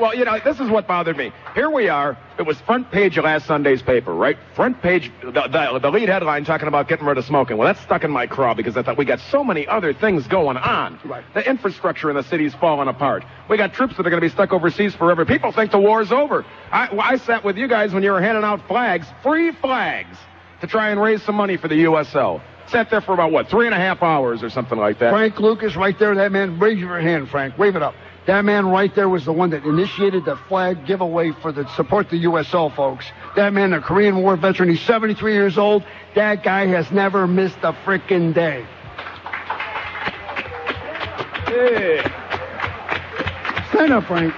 Well, you know, this is what bothered me. Here we are. It was front page of last Sunday's paper, right? Front page, the lead headline talking about getting rid of smoking. Well, that's stuck in my craw because I thought we got so many other things going on. Right. The infrastructure in the city's falling apart. We got troops that are going to be stuck overseas forever. People think the war's over. I sat with you guys when you were handing out flags, free flags, to try and raise some money for the USO. Sat there for about, 3.5 hours or something like that. Frank Lucas right there, that man, raise your hand, Frank, wave it up. That man right there was the one that initiated the flag giveaway for the support the USO, folks. That man, a Korean War veteran, he's 73 years old. That guy has never missed a frickin' day. Yeah. Stand up, Frank.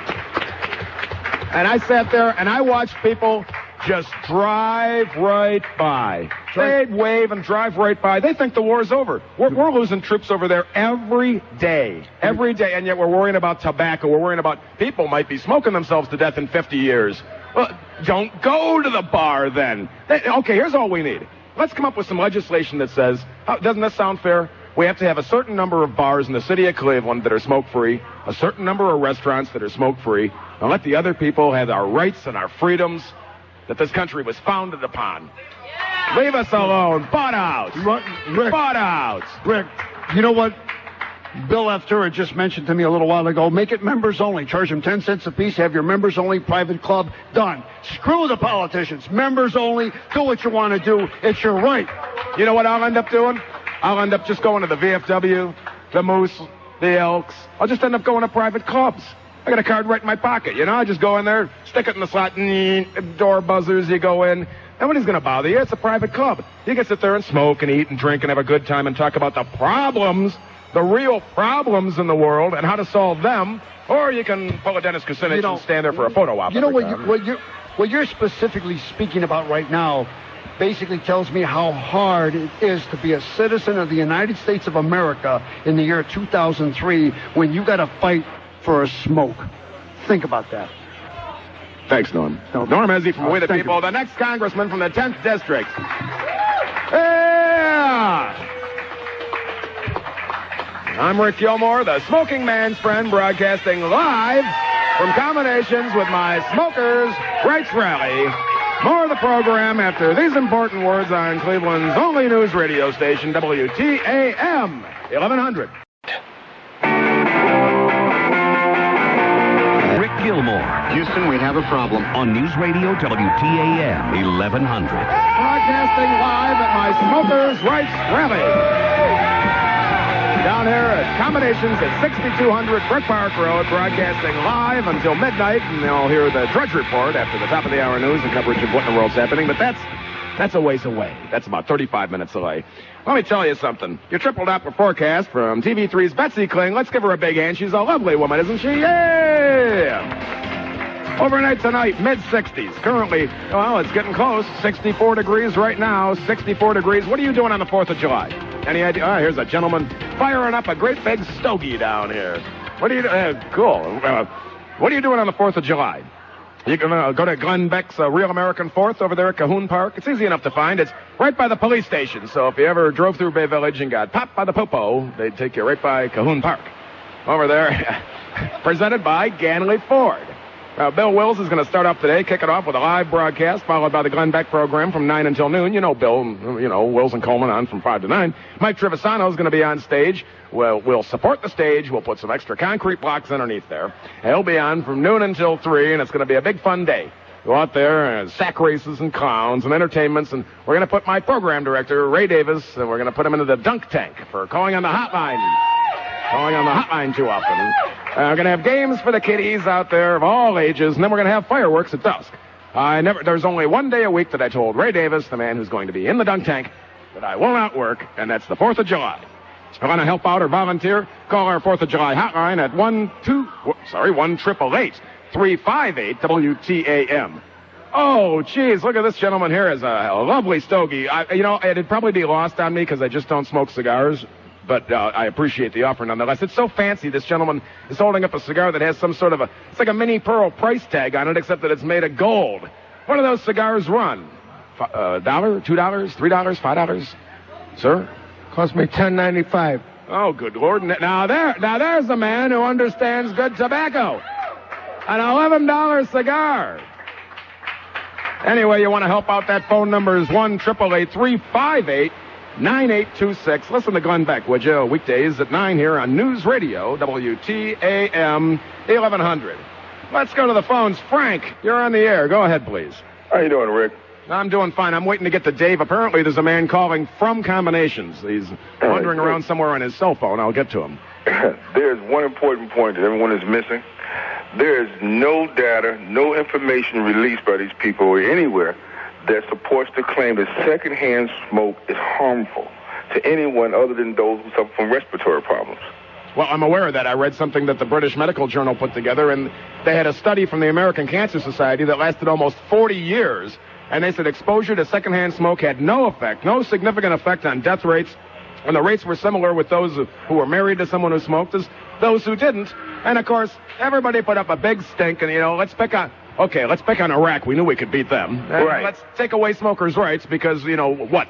And I sat there and I watched people just drive right by. They'd wave and drive right by. They think the war's over. We're losing troops over there every day. Every day. And yet we're worrying about tobacco. We're worrying about people might be smoking themselves to death in 50 years. Well, don't go to the bar then. Okay, here's all we need. Let's come up with some legislation that says, doesn't this sound fair? We have to have a certain number of bars in the city of Cleveland that are smoke-free, a certain number of restaurants that are smoke-free, and let the other people have our rights and our freedoms that this country was founded upon. Leave us alone. Butt out. Rick, butt out. Rick, you know what? Bill Aftura just mentioned to me a little while ago, make it members only. Charge them 10 cents a piece, have your members only private club. Done. Screw the politicians. Members only. Do what you want to do. It's your right. You know what I'll end up doing? I'll end up just going to the VFW, the Moose, the Elks. I'll just end up going to private clubs. I got a card right in my pocket, you know? I just go in there, stick it in the slot, door buzzers, you go in. Nobody's going to bother you. It's a private club. You can sit there and smoke and eat and drink and have a good time and talk about the problems, the real problems in the world and how to solve them. Or you can pull a Dennis Kucinich and stand there for a photo op. You know what you're specifically speaking about right now basically tells me how hard it is to be a citizen of the United States of America in the year 2003 when you got to fight for a smoke. Think about that. Thanks, Norm. Norm Ezzy from We the People, the next congressman from the 10th District. Yeah! I'm Rick Gilmour, the smoking man's friend, broadcasting live from Combinations with my Smokers' Rights Rally. More of the program after these important words on Cleveland's only news radio station, WTAM 1100. Rick Gilmour. Houston, we have a problem. On News Radio WTAM 1100. Broadcasting live at my Smokers' Rights Rally. Down here at Combinations at 6200 Brookpark Road, broadcasting live until midnight, and they'll hear the Drudge Report after the top of the hour news and coverage of what in the world's happening, but that's a ways away. That's about 35 minutes away. Let me tell you something. Your triple-doppler forecast from TV3's Betsy Kling. Let's give her a big hand. She's a lovely woman, isn't she? Yeah! Overnight tonight, mid-60s. Currently, well, it's getting close. 64 degrees right now, 64 degrees. What are you doing on the 4th of July? Any idea? Oh, here's a gentleman firing up a great big stogie down here. What are you doing? Cool. What are you doing on the 4th of July? You can go to Glenn Beck's Real American 4th over there at Cahoon Park. It's easy enough to find. It's right by the police station. So if you ever drove through Bay Village and got popped by the popo, they'd take you right by Cahoon Park. Over there, presented by Ganley Ford. Bill Wills is going to start off today, kick it off with a live broadcast, followed by the Glenn Beck program from 9 until noon. You know Bill, Wills and Coleman on from 5 to 9. Mike Trevisano is going to be on stage. We'll support the stage. We'll put some extra concrete blocks underneath there. He'll be on from noon until 3, and it's going to be a big fun day. Go out there and sack races and clowns and entertainments, and we're going to put my program director, Ray Davis, and we're going to put him into the dunk tank for calling on the hotline. Calling on the hotline too often. We're going to have games for the kiddies out there of all ages, and then we're going to have fireworks at dusk. There's only one day a week that I told Ray Davis, the man who's going to be in the dunk tank, that I will not work, and that's the 4th of July. If you want to help out or volunteer, call our 4th of July hotline at 1-888-358-WTAM. Oh, geez, look at this gentleman here. Is a lovely stogie. It'd probably be lost on me because I just don't smoke cigars. But I appreciate the offer nonetheless. It's so fancy. This gentleman is holding up a cigar that has some sort of it's like a mini pearl price tag on it, except that it's made of gold. What do those cigars run? $1, $2, $3, $5? Sir? Cost me $10.95. Oh, good Lord. Now there's a man who understands good tobacco. An $11 cigar. Anyway, you want to help out, that phone number is 1-888-358-9826. Listen to Glenn Beck, would you? Weekdays at 9 here on News Radio, WTAM 1100. Let's go to the phones. Frank, you're on the air. Go ahead, please. How you doing, Rick? I'm doing fine. I'm waiting to get to Dave. Apparently, there's a man calling from Combinations. He's wandering around somewhere on his cell phone. I'll get to him. There's one important point that everyone is missing. There is no data, no information released by these people or anywhere that supports the claim that secondhand smoke is harmful to anyone other than those who suffer from respiratory problems. Well, I'm aware of that. I read something that the British Medical Journal put together, and they had a study from the American Cancer Society that lasted almost 40 years, and they said exposure to secondhand smoke had no significant effect on death rates, and the rates were similar with those who were married to someone who smoked as those who didn't. And, of course, everybody put up a big stink, and, let's pick on Iraq. We knew we could beat them. Right. Let's take away smokers' rights because,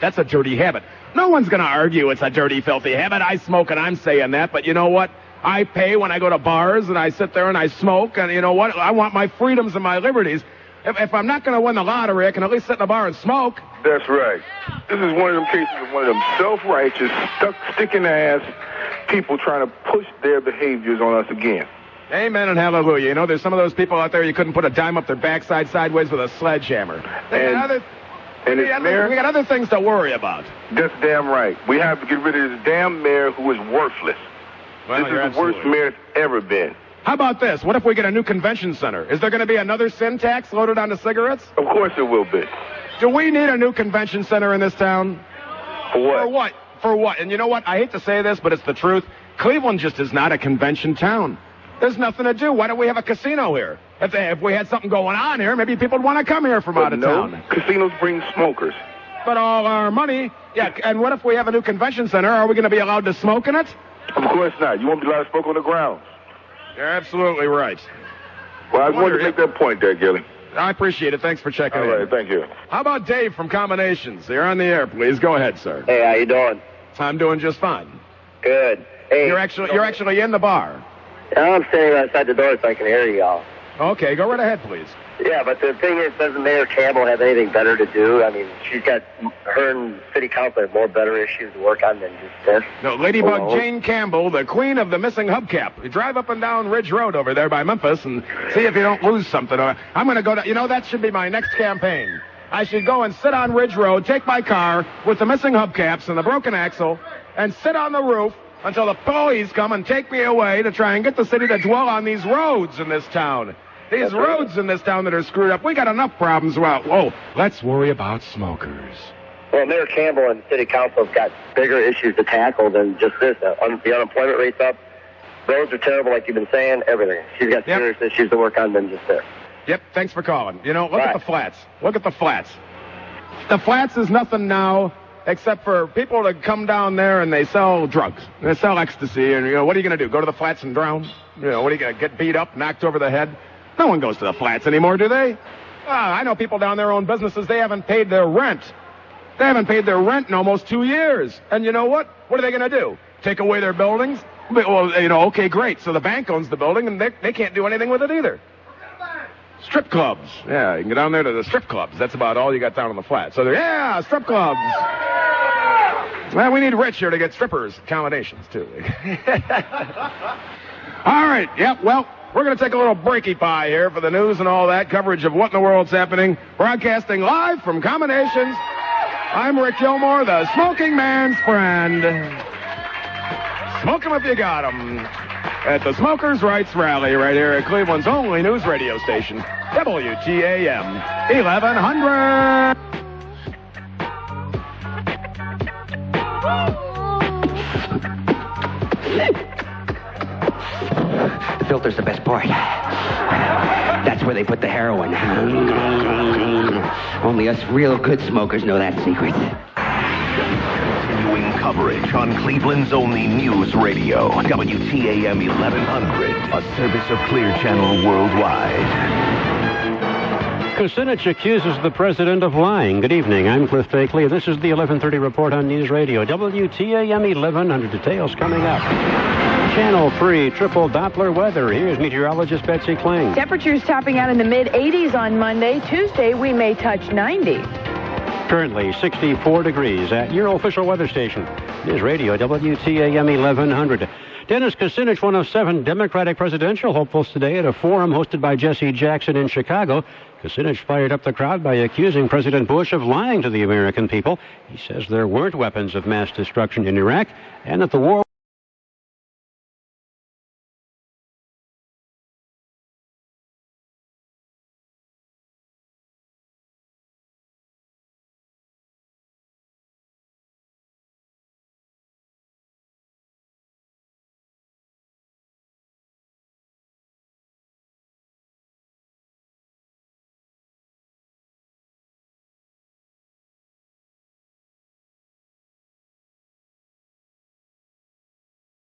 that's a dirty habit. No one's going to argue it's a dirty, filthy habit. I smoke, and I'm saying that, but you know what? I pay when I go to bars, and I sit there and I smoke, and you know what? I want my freedoms and my liberties. If I'm not going to win the lottery, I can at least sit in a bar and smoke. That's right. This is one of them cases of one of them self-righteous, stick-in-the-ass people trying to push their behaviors on us again. Amen and hallelujah. There's some of those people out there you couldn't put a dime up their backside sideways with a sledgehammer. We got other things to worry about. That's damn right. We have to get rid of this damn mayor who is worthless. Well, this is the worst mayor that's ever been. How about this? What if we get a new convention center? Is there going to be another sin tax loaded onto cigarettes? Of course it will be. Do we need a new convention center in this town? For what? For what? For what? And you know what? I hate to say this, but it's the truth. Cleveland just is not a convention town. There's nothing to do. Why don't we have a casino here? If we had something going on here, maybe people would want to come here from out of town. Casinos bring smokers. But all our money, and what if we have a new convention center? Are we going to be allowed to smoke in it? Of course not. You won't be allowed to smoke on the grounds. You're absolutely right. Well, I wanted to make that point there, Gilly. I appreciate it. Thanks for checking in. All right, thank you. How about Dave from Combinations? You're on the air, please. Go ahead, sir. Hey, how you doing? I'm doing just fine. Good. Hey, you're actually in the bar. I'm standing outside the door so I can hear you all. Okay, go right ahead, please. Yeah, but the thing is, doesn't Mayor Campbell have anything better to do? I mean, her and City Council have more better issues to work on than just this. No, Ladybug Jane Campbell, the queen of the missing hubcap. You drive up and down Ridge Road over there by Memphis and see if you don't lose something. I'm going to go to, that should be my next campaign. I should go and sit on Ridge Road, take my car with the missing hubcaps and the broken axle, and sit on the roof until the police come and take me away to try and get the city to dwell on these roads in this town. These roads in this town that are screwed up. We got enough problems. Well, let's worry about smokers. Well, Mayor Campbell and City Council have got bigger issues to tackle than just this. The unemployment rate's up. Roads are terrible, like you've been saying. Everything. She's got serious issues to work on than just this. Yep, thanks for calling. Look at the flats. Look at the flats. The flats is nothing now except for people to come down there and they sell drugs. They sell ecstasy. And, what are you going to do? Go to the flats and drown? What are you going to get beat up, knocked over the head? No one goes to the flats anymore, do they? I know people down there own businesses. They haven't paid their rent. They haven't paid their rent in almost 2 years. And you know what? What are they going to do? Take away their buildings? Well, okay, great. So the bank owns the building, and they can't do anything with it either. Strip clubs. Yeah, you can go down there to the strip clubs. That's about all you got down on the flat. So strip clubs. Well, we need Rich here to get strippers accommodations, too. All right. Yep, well, we're going to take a little breaky pie here for the news and all that, coverage of what in the world's happening. Broadcasting live from Combinations. I'm Rick Gilmour, the smoking man's friend. Smoke 'em if you got 'em. At the Smokers' Rights Rally right here at Cleveland's only news radio station, WTAM 1100. The filter's the best part. That's where they put the heroin. Only us real good smokers know that secret. Continuing coverage on Cleveland's only news radio, WTAM 1100, a service of Clear Channel Worldwide. Kucinich accuses the president of lying. Good evening. I'm Cliff Bakley. This is the 1130 report on News Radio, WTAM 1100. Details coming up. Channel 3 triple Doppler weather. Here's meteorologist Betsy Kling. Temperatures topping out in the mid-80s on Monday. Tuesday, we may touch 90. Currently 64 degrees at your official weather station. News Radio, WTAM 1100. Dennis Kucinich, one of 7 Democratic presidential hopefuls today at a forum hosted by Jesse Jackson in Chicago. Kucinich fired up the crowd by accusing President Bush of lying to the American people. He says there weren't weapons of mass destruction in Iraq and that the war